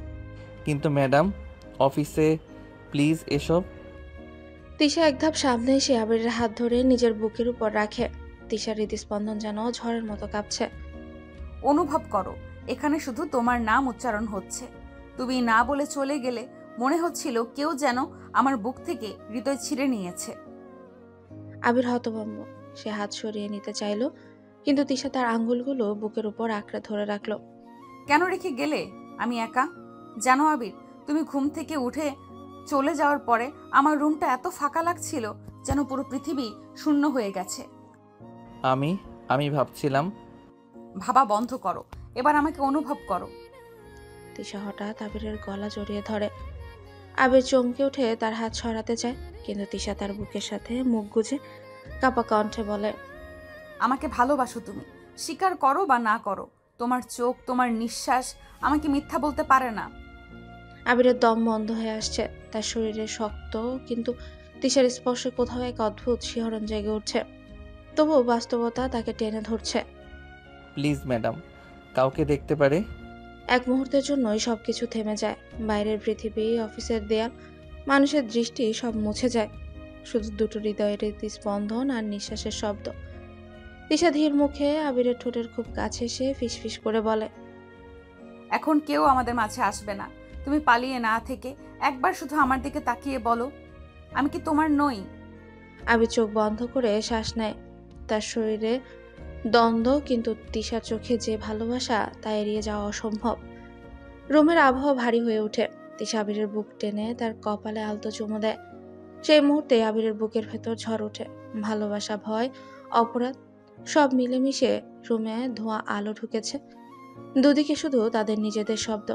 কিন্তু ম্যাডাম, অফিসে প্লিজ এসব। তৃষা এক ধাপ সামনে এসে আবিরের হাত ধরে নিজের বুকের উপর রাখে। তৃষার হৃদস্পন্দন যেন ঝড়ের মতো কাঁপছে। অনুভব করো, এখানে শুধু তোমার নাম উচ্চারণ হচ্ছে। তুমি না বলে চলে গেলে মনে হচ্ছিল কেউ যেন আমার বুক থেকে হৃদয় ছিঁড়ে নিয়েছে। আবির হতভম্ব। সে হাত সরিয়ে নিতে চাইল, কিন্তু তৃষা তার আঙ্গুলগুলো বুকের উপর আঁকড়ে ধরে রাখলো। কেন রেখে গেলে? আমি একা। জানো আবির, তুমি ঘুম থেকে উঠে চলে যাওয়ার পরে আমার রুমটা এত ফাঁকা লাগছিল যেন পুরো পৃথিবী শূন্য হয়ে গেছে। আমি ভাবছিলাম। ভাবা বন্ধ করো, এবার আমাকে অনুভব করো। তৃষা হঠাৎ আবিরের গলা জড়িয়ে ধরে। আবির চমকে উঠে তার হাত সরাতে চায়, কিন্তু তৃষা তার বুকের সাথে মুখ গুজে কাঁপা কণ্ঠে বলে, আমাকে ভালোবাসো তুমি, স্বীকার করো বা না করো। তোমার চোখ, তোমার নিঃশ্বাস আমাকে মিথ্যা বলতে পারে না। আবিরের দম বন্ধ হয়ে আসছে। তার শরীরে শক্ত, কিন্তু তৃষার স্পর্শে কোথাও এক অদ্ভুত শিহরণ জেগে উঠছে। তবুও বাস্তবতা তাকে টেনে ধরছে। প্লিজ ম্যাডাম, কাউকে দেখতে পারে। এক মুহূর্তের জন্যই সবকিছু থেমে যায়। বাইরের পৃথিবী, অফিসের দেয়াল, মানুষের দৃষ্টি সব মুছে যায়। শুধু দুটো হৃদয়ের স্পন্দন আর নিঃশ্বাসের শব্দ। তৃষা ধীর মুখে আবিরের ঠোঁটের খুব কাছে এসে ফিসফিস করে বলে, এখন কেউ আমাদের মাঝে আসবে না। তুমি পালিয়ে না থেকে একবার শুধু আমার দিকে তাকিয়ে বলো, আমি কি তোমার নই? আবির চোখ বন্ধ করে শ্বাস নেয়। তার শরীরে দ্বন্দ্ব, কিন্তু তৃষার চোখে যে ভালোবাসা তা এড়িয়ে যাওয়া অসম্ভব। রুমের আবহাওয়া ভারী হয়ে ওঠে। তৃষা আবিরের বুক টেনে তার কপালে আলতো চুমু দেয়। সেই মুহূর্তে আবিরের বুকের ভেতর ঝড় ওঠে। ভালোবাসা, ভয়, অপরাধ সব মিলেমিশে রুমে ধোঁয়া আলো ঢুকেছে। দুদিকে শুধু তাদের নিজেদের শব্দ।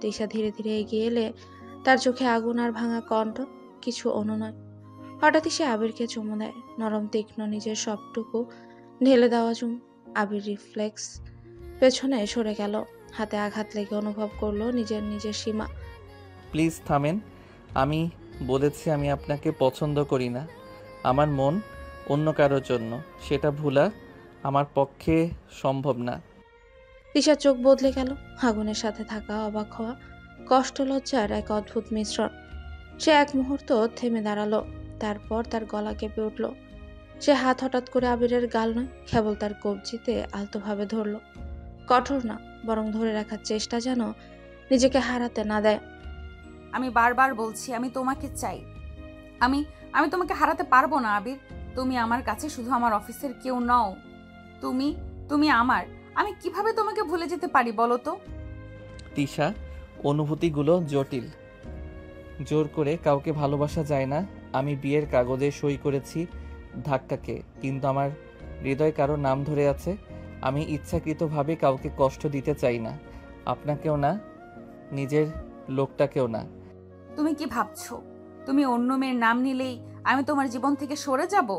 তৃষা ধীরে ধীরে এগিয়ে এলে তার চোখে আগুন আর ভাঙা কণ্ঠ, কিছু অনুনয়। হঠাৎই সে আবিরকে চুমু দেয়, নরম তীক্ষ্ণ, নিজের সবটুকু ঢেলে দেওয়া চুমু। আবির রিফ্লেক্স পেছনে সরে গেল। হাতে আঘাত লেগে অনুভব করলো নিজের সীমা। প্লিজ থামেন। আমি বলেছি আমি আপনাকে পছন্দ করি না। আমার মন অন্য কারোর জন্য, সেটা ভোলা আমার পক্ষে সম্ভব না। তৃষার চোখ বদলে গেল। আগুনের সাথে থাকা অবাক হওয়া, কষ্ট, লজ্জার এক অদ্ভুত মিশ্রণ। সে এক মুহূর্ত থেমে দাঁড়ালো, তারপর তার গলা কেঁপে উঠল। সে হাত হঠাৎ করে আবিরের গাল নয়, কেবল তার কবজিতে আলতোভাবে ধরল। কঠোর না, বরং ধরে রাখার চেষ্টা, যেন নিজেকে হারাতে না দেয়। আমি বারবার বলছি আমি তোমাকে চাই। আমি আমি তোমাকে হারাতে পারবো না আবির। তুমি আমার কাছে শুধু আমার অফিসের কেউ নও। তুমি তুমি আমার। আমি কিভাবে তোমাকে ভুলে যেতে পারি বলো তো? তৃষা, অনুভূতিগুলো জটিল। জোর করে কাউকে ভালোবাসা যায় না। আমি বিয়ের কাগজে সই করেছি ধাক্কাকে, কিন্তু আমার হৃদয় কারো নাম ধরে আছে। আমি ইচ্ছাকৃতভাবে কাউকে কষ্ট দিতে চাই না, আপনাকেও না, নিজের লোকটাকেও না। তুমি কি ভাবছো তুমি অন্য মেয়ের নাম নিলেই আমি তোমার জীবন থেকে সরে যাব?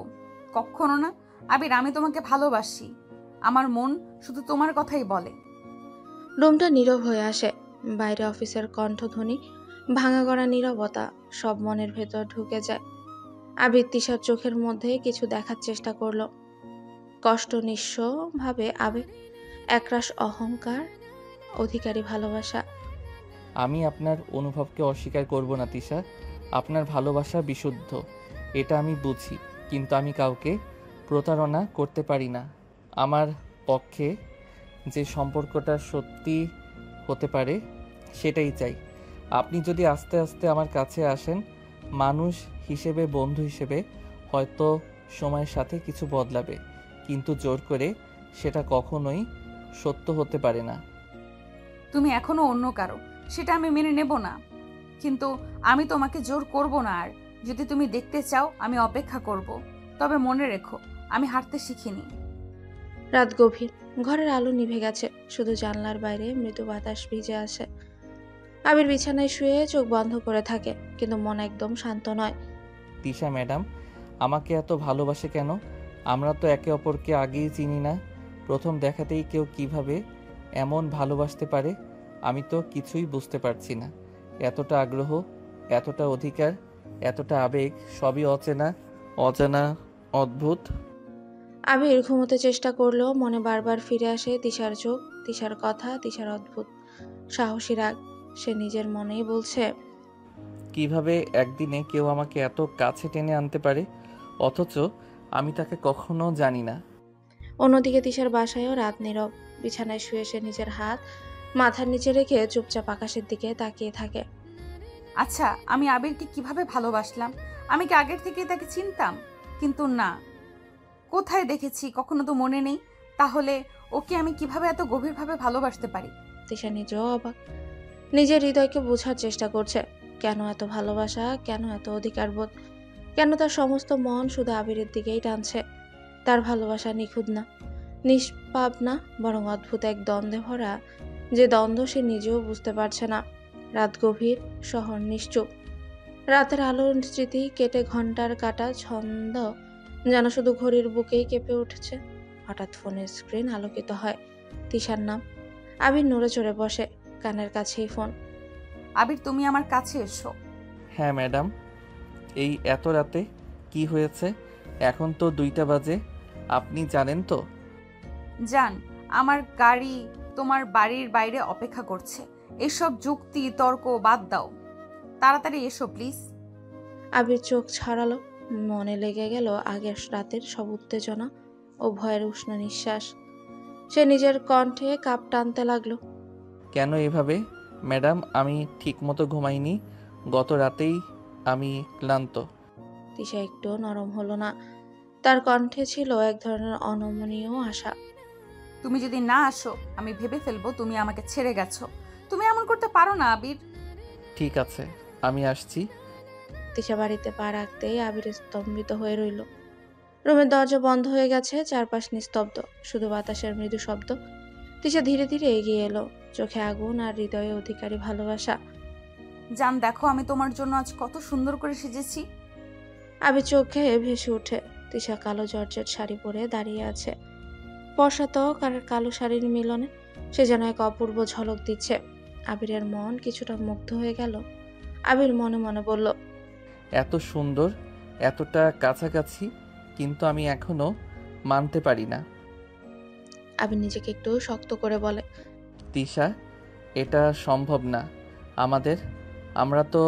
কখনো না আবির, আমি তোমাকে ভালোবাসি। আমার মন শুধু তোমার কথাই বলে। রুমটা নীরব হয়ে আসে। বাইরে অফিসের কণ্ঠধ্বনি, ভাঙা গড়া নীরবতা সব মনের ভেতর ঢুকে যায়। আবির তিশার চোখের মধ্যে কিছু দেখার চেষ্টা করলো। কষ্ট, নিঃস্ব ভাবে আবেগ, একরাশ অহংকার, অধিকারী ভালোবাসা। আমি আপনার অনুভবকে অস্বীকার করব না তিশা। আপনার ভালোবাসা বিশুদ্ধ, এটা আমি বুঝি, কিন্তু আমি কাউকে প্রতারণা করতে পারি না। আমার পক্ষে যে সম্পর্কটা সত্যি হতে পারে সেটাই চাই। আপনি যদি আস্তে আস্তে আমার কাছে আসেন, মানুষ হিসেবে, বন্ধু হিসেবে, হয়তো সময়ের সাথে কিছু বদলাবে, কিন্তু জোর করে সেটা কখনোই সত্য হতে পারে না। তুমি এখনো অন্য কারো, সেটা আমি মেনে নেব না, কিন্তু আমি তোমাকে জোর করব না। আর যদি তুমি দেখতে চাও আমি অপেক্ষা করব, তবে মনে রেখো আমি হাঁটতে শিখিনি। রাত গভীর, ঘরের আলো নিভে গেছে, শুধু জানলার বাইরে মৃদু বাতাস ভিজে আসে। আবির বিছানায় শুয়ে চোখ বন্ধ করে থাকে, কিন্তু মন একদম শান্ত নয়। তিশা ম্যাডাম আমাকে এত ভালোবাসে কেন? আমরা তো একে অপরকে আগেই চিনি না। প্রথম দেখাতেই কেউ কিভাবে এমন ভালোবাসতে পারে আমি তো কিছুই বুঝতে পারছি না। এতটা আগ্রহ, এতটা অধিকার, এতটা আবেগ, সবই অচেনা, অজানা, অদ্ভুত। আবির ঘুমোতে চেষ্টা করলেও মনে বারবার ফিরে আসে তিশার চোখ, তিশার কথা, তিশার অদ্ভুত সাহসী রাগ। সে নিজের মনেই বলছে, কিভাবে একদিনে কেউ আমাকে এত কাছে টেনে আনতে পারে, অথচ আমি তাকে কখনো জানি না। অন্যদিকে তিশার বাসায়ও রাত নীরব। বিছানায় শুয়ে সে নিজের হাত মাথার নিচে রেখে চুপচাপ আকাশের দিকে তাকিয়ে থাকে। আচ্ছা, আমি আবিরকে কিভাবে ভালোবাসলাম? আমি কি আগের থেকেই তাকে চিনতাম? কিন্তু না, কোথায় দেখেছি কখনো তো মনে নেই। তাহলে ওকে আমি কিভাবে এত গভীরভাবে ভালোবাসতে পারি? তিশা নিজেও অবাক, নিজের হৃদয়কে বোঝার চেষ্টা করছে। কেন এত ভালোবাসা, কেন এত অধিকার বোধ, কেন তার সমস্ত মন শুধু আবিরের দিকেই টানছে? তার ভালোবাসা নিখুঁত না, নিষ্পাপ না, বরং অদ্ভুত এক দ্বন্দ্বে ভরা, যে দ্বন্দ্ব সে নিজেও বুঝতে পারছে না। রাত গভীর, শহর নিশ্চুপ। রাতের আলোর স্মৃতি কেটে ঘন্টার কাটা ছন্দ যেন শুধু ঘড়ির বুকেই কেঁপে উঠেছে। হঠাৎ ফোনের স্ক্রিন আলোকিত হয়। তিশার নাম। আবির নড়ে চড়ে বসে, কানের কাছেই ফোন। আবির, তুমি আমার কাছে এসো। হ্যাঁ ম্যাডাম। এই এত রাতে কি হয়েছে? এখন তো 2টা বাজে। আপনি জানেন তো? জান, আমার গাড়ি তোমার বাড়ির বাইরে অপেক্ষা করছে। এসব যুক্তি তর্ক বাদ দাও, তাড়াতাড়ি এসো প্লিজ। আবির চোখ ছাড়ালো। মনে লেগে গেল আগের রাতের সব উত্তেজনা ও ভয়ের উষ্ণ নিঃশ্বাস। সে নিজের কণ্ঠে কাপ টানতে লাগলো। কেন এভাবে? ম্যাডাম আমি ঠিকমতো ঘুমাইনি, গত রাতেই আমি ক্লান্ত। তিশা একটু নরম হলো না। তার কণ্ঠে ছিল এক ধরনের অনমনীয় আশা। তুমি যদি না আসো আমি ভেবে ফেলবো তুমি আমাকে ছেড়ে গেছো। তুমি এমন করতে পারো না আবির। ঠিক আছে, আমি আসছি। তিশা বাড়িতে পা রাখতেই আবির স্তম্ভিত হয়ে রইল। রুমের দরজা বন্ধ হয়ে গেছে, চারপাশ নিস্তব্ধ, শুধু বাতাসের মৃদু শব্দ। তিশা ধীরে ধীরে এগিয়ে এলো, চোখে আগুন আর হৃদয়ে অধিকারী ভালোবাসা। জান, দেখো আমি তোমার জন্য আজ কত সুন্দর করে সেজেছি। আবির চোখে ভেসে ওঠে। তিশা কালো জর্জেট শাড়ি পরে দাঁড়িয়ে আছে। পশাতক আর কালো শাড়ির মিলনে সে যেন এক অপূর্ব ঝলক দিচ্ছে। আবিরের মন কিছুটা মুগ্ধ হয়ে গেল। আবির মনে মনে বলল, এত সুন্দর, এতটা কাছাকাছি, কিন্তু আমি এখনো মানতে পারি না। আবির নিজেকে একটু শক্ত করে বলে, তিশা এটা সম্ভব না আমাদের। আমরা তো।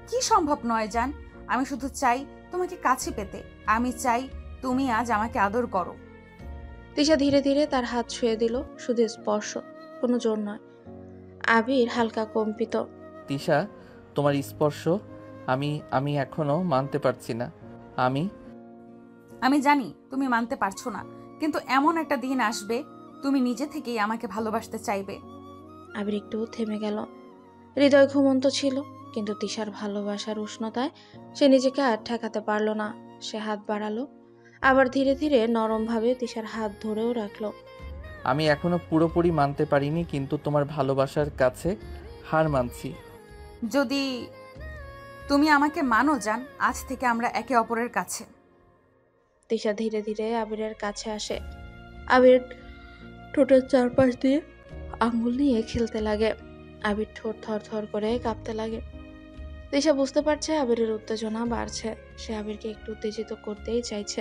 কি সম্ভব নয় জান? আমি শুধু চাই তোমাকে কাছে পেতে। আমি চাই তুমি আজ আমাকে আদর করো। তিশা ধীরে ধীরে তার হাত ছুঁয়ে দিল, শুধু স্পর্শ, কোনো জোর নয়। আবির হালকা কম্পিত। তিশা তোমার স্পর্শ আমি এখনো মানতে পারছি না। আমি জানি তুমি মানতে পারছো না, কিন্তু এমন একটা দিন আসবে তুমি নিজে থেকেই আমাকে ভালোবাসতে চাইবে। আবির একটু থেমে গেল। হৃদয় ঘুমন্ত ছিল, কিন্তু তিশার ভালোবাসার উষ্ণতায় সে নিজেকে আর ঠেকাতে পারল না। সে হাত বাড়ালো, আবার ধীরে ধীরে নরমভাবে তিশার হাত ধরেও রাখলো। আমি এখনো পুরোপুরি মানতে পারিনি, কিন্তু তোমার ভালোবাসার কাছে হার মানছি। যদি তুমি আমাকে মানো জান, আজ থেকে আমরা একে অপরের কাছে। তিশা ধীরে ধীরে আবিরের কাছে আসে। আবির ঠোঁটের চারপাশ দিয়ে আঙ্গুল নিয়ে খেলতে লাগে। আবির ঠোঁট থর করে কাঁপতে লাগে। তিশা বুঝতে পারছে আবিরের উত্তেজনা বাড়ছে। সে আবিরকে একটু উত্তেজিত করতেই চাইছে।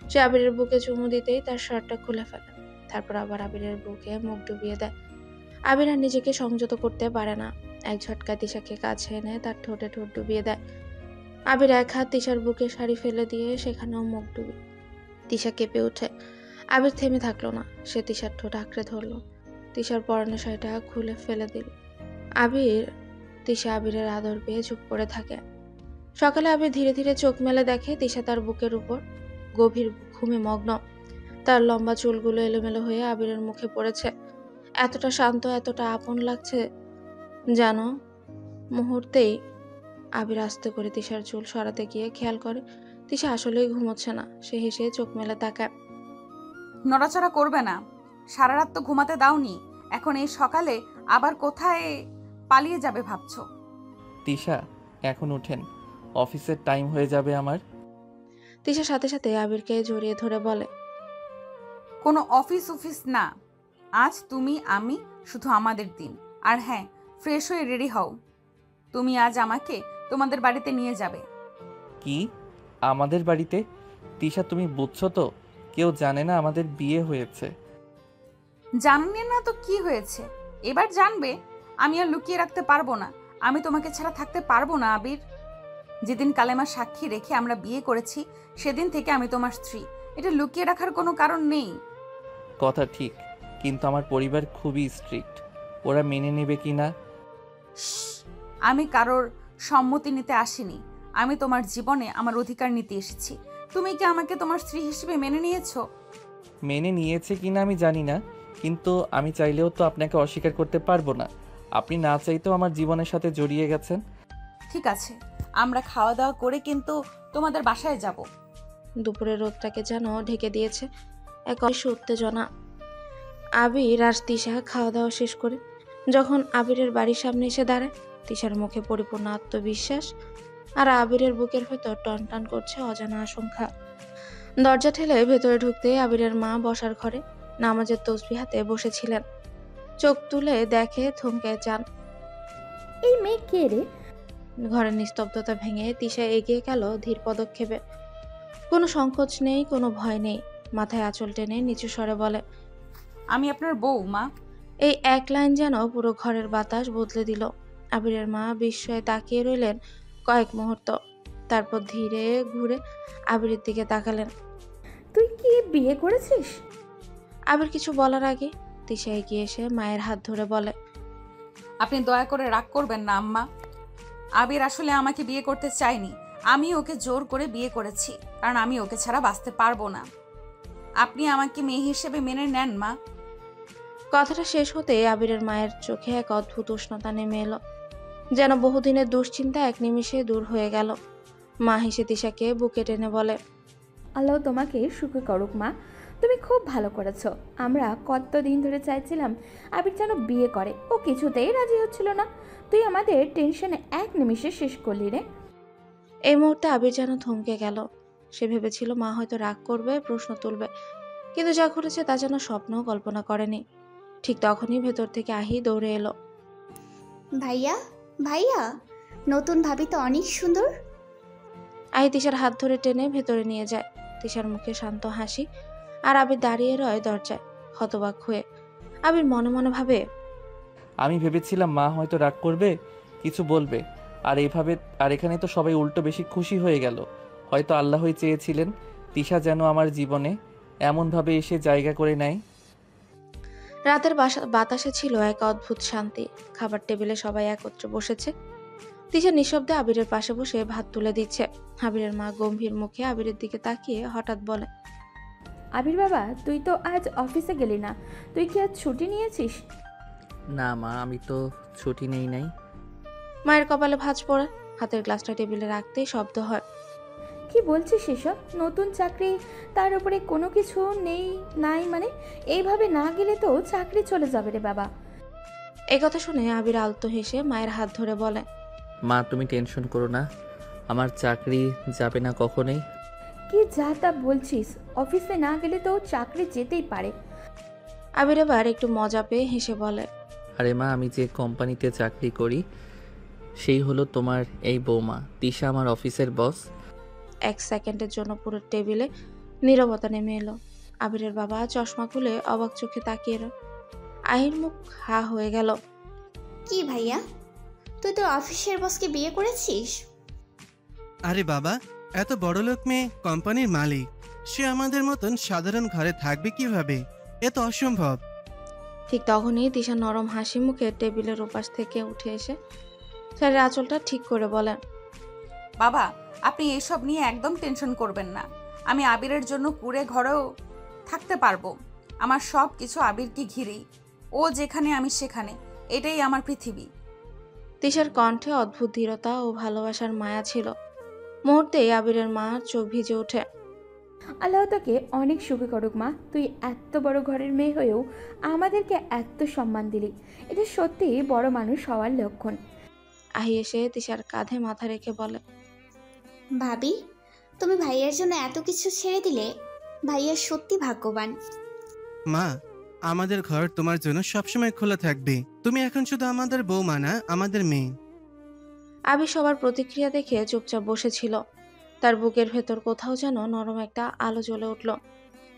সে আবিরের বুকে চুমু দিতেই তার শার্টটা খুলে ফেলে। তারপর আবার আবিরের বুকে মুখ ডুবিয়ে দেয়। আবির আর নিজেকে সংযত করতে পারে না। এক ঝটকায় তিশাকে কাছে এনে তার ঠোঁটে ঠোঁট ডুবিয়ে দেয়। আবির এক হাত তিশার বুকে শাড়ি ফেলে দিয়ে সেখানেও মুখ ডুবি। তিশা কেঁপে ওঠে। আবির থেমে থাকলো না। সে তিশার ঠোঁট আঁকড়ে ধরলো। তিশার পরনের শাড়িটা খুলে ফেলে দিল। তিশা আবিরের আদর পেয়ে চুপ করে থাকে। সকালে আবির ধীরে ধীরে চোখ মেলে দেখে তিশা তার বুকের উপর গভীর ঘুমে মগ্ন। তার লম্বা চুলগুলো এলোমেলো হয়ে আবিরের মুখে পড়েছে। এতটা শান্ত, এতটা আপন লাগছে যেন। মুহূর্তেই আবির আস্তে করে তিশার চুল সরাতে গিয়ে খেয়াল করে তিশা আসলেই ঘুমোচ্ছে না। সে হেসে চোখ মেলে তাকায়। নড়াচড়া করবে না, সারা রাত তো ঘুমাতে দাওনি, এখন এই সকালে আবার কোথায় পালিয়ে যাবে ভাবছো? তিশা, এখন উঠেন, অফিসের টাইম হয়ে যাবে আমার। তিশার সাথে সাথে আবিরকে জড়িয়ে ধরে বলে, কোনো অফিস না, আজ তুমি আমি শুধু আমাদের দিন। আর হ্যাঁ, ফ্রেশ হয়ে রেডি হও, তুমি আজ আমাকে তোমাদের বাড়িতে নিয়ে যাবে। কি আমাদের বাড়িতে? তিশা, তুমি বুঝছো তো কেউ জানে না আমাদের বিয়ে হয়েছে। জানি না তো কি হয়েছে, এবার জানবে। আমি আর লুকিয়ে রাখতে পারবো না, আমি তোমাকে ছাড়া থাকতে পারবো না আবির। যেদিন কালেমা সাক্ষী রেখে আমরা বিয়ে করেছি সেদিন থেকে আমি তোমার স্ত্রী, এটা লুকিয়ে রাখার কোনো কারণ নেই। কথা ঠিক, কিন্তু আমার পরিবার খুবই স্ট্রিক্ট, ওরা মেনে নেবে কি না। আমি কারোর সম্মতি নিতে আসিনি, আমি তোমার জীবনে আমার অধিকার নিতে এসেছি। তুমি কি আমাকে তোমার স্ত্রী হিসেবে মেনে নিয়েছো? মেনে নিয়েছে কিনা আমি জানি না, কিন্তু আমি চাইলেও তো আপনাকে অস্বীকার করতে পারবো না। আপনি না চাইতেও আমার জীবনের সাথে জড়িয়ে গেছেন। ঠিক আছে, আমরা খাওয়া দাওয়া করে কিন্তু তোমাদের বাসায় যাব। দুপুরের রোদটাকে যেন ঢেকে দিয়েছে এক অসীম উত্তেজনা। আবির আর তিশা খাওয়া দাওয়া শেষ করে যখন আবিরের বাড়ির সামনে এসে দাঁড়ায়, তিশার মুখে পরিপূর্ণ আত্মবিশ্বাস আর আবিরের বুকের ভেতর টনটন করছে অজানা আশঙ্কা। দরজা ঠেলে ভেতরে ঢুকতে আবিরের মা বসার ঘরে নামাজের তসবিহ হাতে বসেছিলেন। চোখ তুলে দেখে থমকে যান। এই মেয়ে কে রে? ঘরের নিস্তব্ধতা ভেঙে তিশা এগিয়ে গেল ধীর পদক্ষেপে। কোনো সংকোচ নেই, কোনো ভয় নেই। মাথায় আঁচল টেনে নিচু স্বরে বলে, আমি আপনার বউ, মা। এই এক লাইন যেন পুরো ঘরের বাতাস বদলে দিল। আবিরের মা বিস্ময়ে তাকিয়ে রইলেন কয়েক মুহূর্ত, তারপর ধীরে ঘুরে আবিরের দিকে তাকালেন। তুই কি বিয়ে করেছিস? আবির কিছু বলার আগে তিশা এগিয়ে এসে মায়ের হাত ধরে বলে, আপনি দয়া করে রাগ করবেন না আম্মা। আবির আসলে আমাকে বিয়ে করতে চায়নি, আমি ওকে জোর করে বিয়ে করেছি, কারণ আমি ওকে ছাড়া বাঁচতে পারবো না। আপনি আমাকে মেয়ে হিসেবে মেনে নেন মা। কথাটা শেষ হতে আবিরের মায়ের চোখে এক অদ্ভুত উষ্ণতা নেমে এলো, যেন বহুদিনের দুশ্চিন্তা এক নিমিষে দূর হয়ে গেল। মা হেসে তিশাকে বুকে টেনে বলে, আল্লাহ তোমাকে সুখী করুক মা, তুমি খুব ভালো করেছো। আমরা কতদিন ধরে চাইছিলাম আবির যেন বিয়ে করে, ও কিছুতেই রাজি হচ্ছিল না। তুই আমাদের টেনশনে এক নিমিষে শেষ করলি রে। এই মুহূর্তে আবির যেন থমকে গেল। সে ভেবেছিল মা হয়তো রাগ করবে, প্রশ্ন তুলবে, কিন্তু যা ঘটেছে তা যেন স্বপ্নও কল্পনা করেনি। ঠিক তখনই ভেতর থেকে আহি দৌড়ে এলো। ভাইয়া, ভাইয়া, নতুন ভাবি তো অনেক সুন্দর। আহি তিশার হাত ধরে টেনে ভেতরে নিয়ে যায়। তিশার মুখে শান্ত হাসি, আর আবির দাঁড়িয়ে রয় দরজায় হতবাক হয়ে। আবির মনে মনে ভাবে, আমি ভেবেছিলাম মা হয়তো রাগ করবে, কিছু বলবে, আর এখানে তো সবাই উল্টো বেশি খুশি হয়ে গেল। হয়তো আল্লাহই চেয়েছিলেন তিশা যেন আমার জীবনে এমনভাবে এসে জায়গা করে নেয়। রাতের বাতাসে ছিল এক অদ্ভুত শান্তি। খাবার টেবিলে সবাই একত্রে বসেছে। তিশা নিঃশব্দে আবিরের পাশে বসে ভাত তুলে দিচ্ছে। আবিরের মা গম্ভীর মুখে আবিরের দিকে তাকিয়ে হঠাৎ বলে, আবির বাবা, তুই তো আজ অফিসে গেলি না, তুই কি আজ ছুটি নিয়েছিস? না মা, আমি তো ছুটি নেই নাই। মায়ের কপালে ভাঁজ পড়ে। হাতের গ্লাসটা টেবিলে রাখতেই শব্দ হয়। কি বলছিস এসব? নতুন চাকরি, তার উপরে কোনো কিছু নেই নাই, মানে এইভাবে না গেলে তো চাকরি চলে যাবে রে বাবা। এই কথা শুনে আবির আলতো হেসে মায়ের হাত ধরে বলে, মা তুমি টেনশন করো না, আমার চাকরি যাবে না কখনোই। কি যা তা বলছিস? অফিসে না গেলে তো চাকরি যেতেই পারে। আবির এবার একটু মজা পেয়ে হেসে বলে, আরে মা, আমি যে কোম্পানিতে চাকরি করি সেই হলো তোমার এই বৌমা তিশা, আমার অফিসের বস। 1 সেকেন্ডের জন্য পুরো টেবিলে নীরবতা নেমে এলো। আবিরের বাবা চশমা খুলে অবাক চোখে তাকিয়ে রয়। আহির মুখ হা হয়ে গেল। কি ভাইয়া, তুই তোর অফিসের বসকে বিয়ে করেছিস? আরে বাবা, এত বড়লোক মেয়ে কোম্পানির মালিক, সে আমাদের মতন সাধারণ ঘরে থাকবে কিভাবে? এ তো অসম্ভব। ঠিক তখনই তিশা নরম হাসি মুখে টেবিলের ওপাশ থেকে উঠে এসে শাড়ির আঁচলটা ঠিক করে বলে, বাবা, আপনি এসব নিয়ে একদম টেনশন করবেন না। আমি আবিরের জন্য কুড়ে ঘরেও থাকতে পারবো। আমার সব কিছু আবিরকে ঘিরেই। ও যেখানে আমি সেখানে, এটাই আমার পৃথিবী। তিশার কণ্ঠে অদ্ভুত ধীরতা ও ভালোবাসার মায়া ছিল। মুহূর্তেই আবিরের মার চোখ ভিজে ওঠে। আল্লাহ তোকে অনেক সুখী করুক মা, তুই এত বড় ঘরের মেয়ে হয়েও আমাদেরকে এত সম্মান দিলি, এটা সত্যিই বড় মানুষ হওয়ার লক্ষণ। আহি এসে তিশার কাঁধে মাথা রেখে বলে, ভাবি, তুমি ভাইয়ার জন্য এত কিছু ছেড়ে দিলে। ভাইয়া সত্যি ভাগ্যবান। মা, আমাদের ঘর তোমার জন্য সবসময় খোলা থাকবে। তুমি এখন শুধু আমাদের বৌমা না, আমাদের মেয়ে। আবির সবার প্রতিক্রিয়া দেখে চুপচাপ বসেছিল। তার বুকের ভেতর কোথাও যেন নরম একটা আলো জ্বলে উঠল।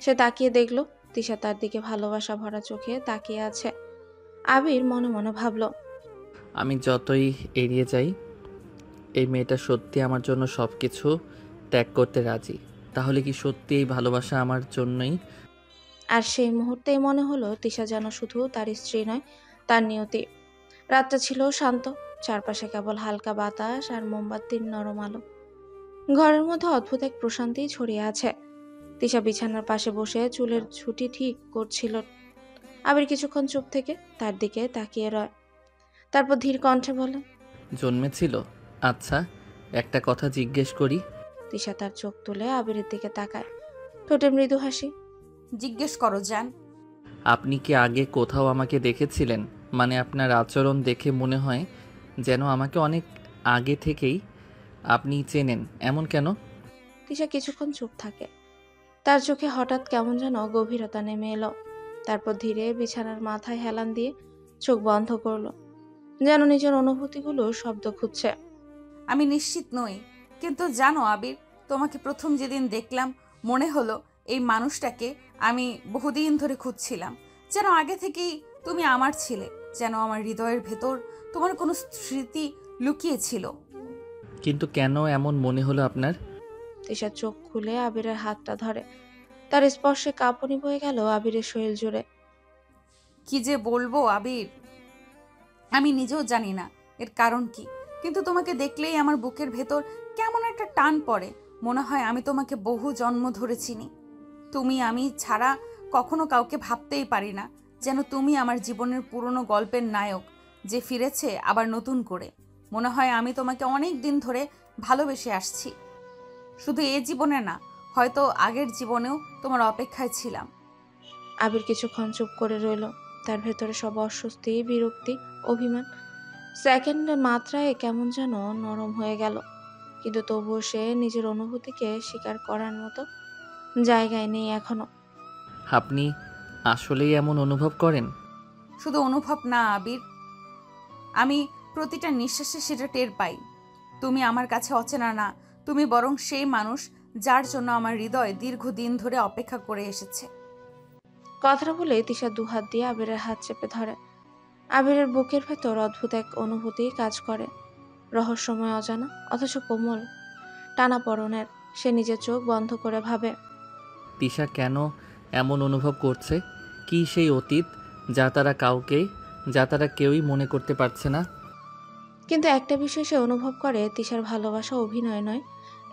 সে তাকিয়ে দেখল তিশা তার দিকে ভালোবাসা ভরা চোখে তাকিয়ে আছে। আবির মনে মনে ভাবল, আমি যতই এড়িয়ে যাই, এই মেয়েটা সত্যি আমার জন্য সব কিছু ত্যাগ করতে রাজি। তাহলে কি সত্যি এই ভালোবাসা আমার জন্যই? আর সেই মুহূর্তেই মনে হলো তিশা যেন শুধু তার স্ত্রী নয়, তার নিয়তি। রাতটা ছিল শান্ত, চারপাশে কেবল হালকা বাতাস আর মোমবাতির নরম আলো। ঘরের মধ্যে অদ্ভুত এক প্রশান্তি ছড়িয়ে আছে। তিশা বিছানার পাশে বসে চুলের ঝুঁটি ঠিক করছিল। আবির কিছুক্ষণ চুপ থেকে তার দিকে তাকিয়ে রয়, তারপর ধীর কণ্ঠে বলে, জন্মেছিল? আচ্ছা, একটা কথা জিজ্ঞেস করি। তিশা তার চোখ তুলে আবিরের দিকে তাকায়, ঠোঁটে মৃদু হাসি। জিজ্ঞেস করো জান। আপনি কি আগে কোথাও আমাকে দেখেছিলেন? মানে আপনার আচরণ দেখে মনে হয় যেন আমাকে অনেক আগে থেকেই আপনি চেনেন, এমন কেন? তিশা কিছুক্ষণ চুপ থাকে। তার চোখে হঠাৎ কেমন যেন গভীরতা নেমে এলো। তারপর ধীরে বিছানার মাথায় হেলান দিয়ে চোখ বন্ধ করলো, যেন নিজের অনুভূতিগুলো শব্দ খুঁজছে। আমি নিশ্চিত নই, কিন্তু জানো আবির, তোমাকে প্রথম যেদিন দেখলাম মনে হলো এই মানুষটাকে আমি বহুদিন ধরে খুঁজছিলাম। যেন আগে থেকেই তুমি আমার ছিলে, যেন আমার হৃদয়ের ভেতর তোমার কোনো স্মৃতি লুকিয়ে ছিল। কিন্তু কেন এমন মনে হলো আপনার? তিশা চোখ খুলে আবিরের হাতটা ধরে। তার স্পর্শে কাঁপুনি বয়ে গেল আবিরের শরীর জুড়ে। কি যে বলবো আবির, আমি নিজেও জানি না এর কারণ কি, কিন্তু তোমাকে দেখলেই আমার বুকের ভেতর কেমন একটা টান পড়ে। মনে হয় আমি তোমাকে বহু জন্ম ধরে চিনি। তুমি আমি ছাড়া কখনো কাউকে ভাবতেই পারি না, যেন তুমি আমার জীবনের পুরনো গল্পের নায়ক যে ফিরেছে আবার নতুন করে। মনে হয় আমি তোমাকে অনেক দিন ধরে ভালোবেসে আসছি, শুধু এ জীবনে না, হয়তো আগের জীবনেও তোমার অপেক্ষায় ছিলাম। আবির কিছুক্ষণ চুপ করে রইল। তার ভেতরে সব অস্বস্তি, বিরক্তি, অভিমান সেকেন্ডের মাত্রায় কেমন যেন নরম হয়ে গেল। কিন্তু তবুও সে নিজের অনুভূতিকে স্বীকার করার মতো জায়গায় নেই এখনো। আপনি আসলেই এমন অনুভব করেন? শুধু অনুভব না আবির, আমি প্রতিটা নিঃশ্বাসে সেটা টের পাই। তুমি আমার কাছে অচেনা না, তুমি বরং সেই মানুষ যার জন্য আমার হৃদয় দীর্ঘদিন ধরে অপেক্ষা করে এসেছে। কথাটা বলে তিশা দুহাত দিয়ে আবিরের হাত চেপে ধরে। আবিরের বুকের ভেতর অদ্ভুত এক অনুভূতি কাজ করে, রহস্যময়, অজানা অথচ কোমল, টানাপড়নের। সে নিজের চোখ বন্ধ করে ভাবে, তিশা কেন এমন অনুভব করছে? কি সেই অতীত যা তারা কেউই মনে করতে পারছে না? কিন্তু একটা বিষয় সে অনুভব করে, তিশার ভালোবাসা অভিনয় নয়,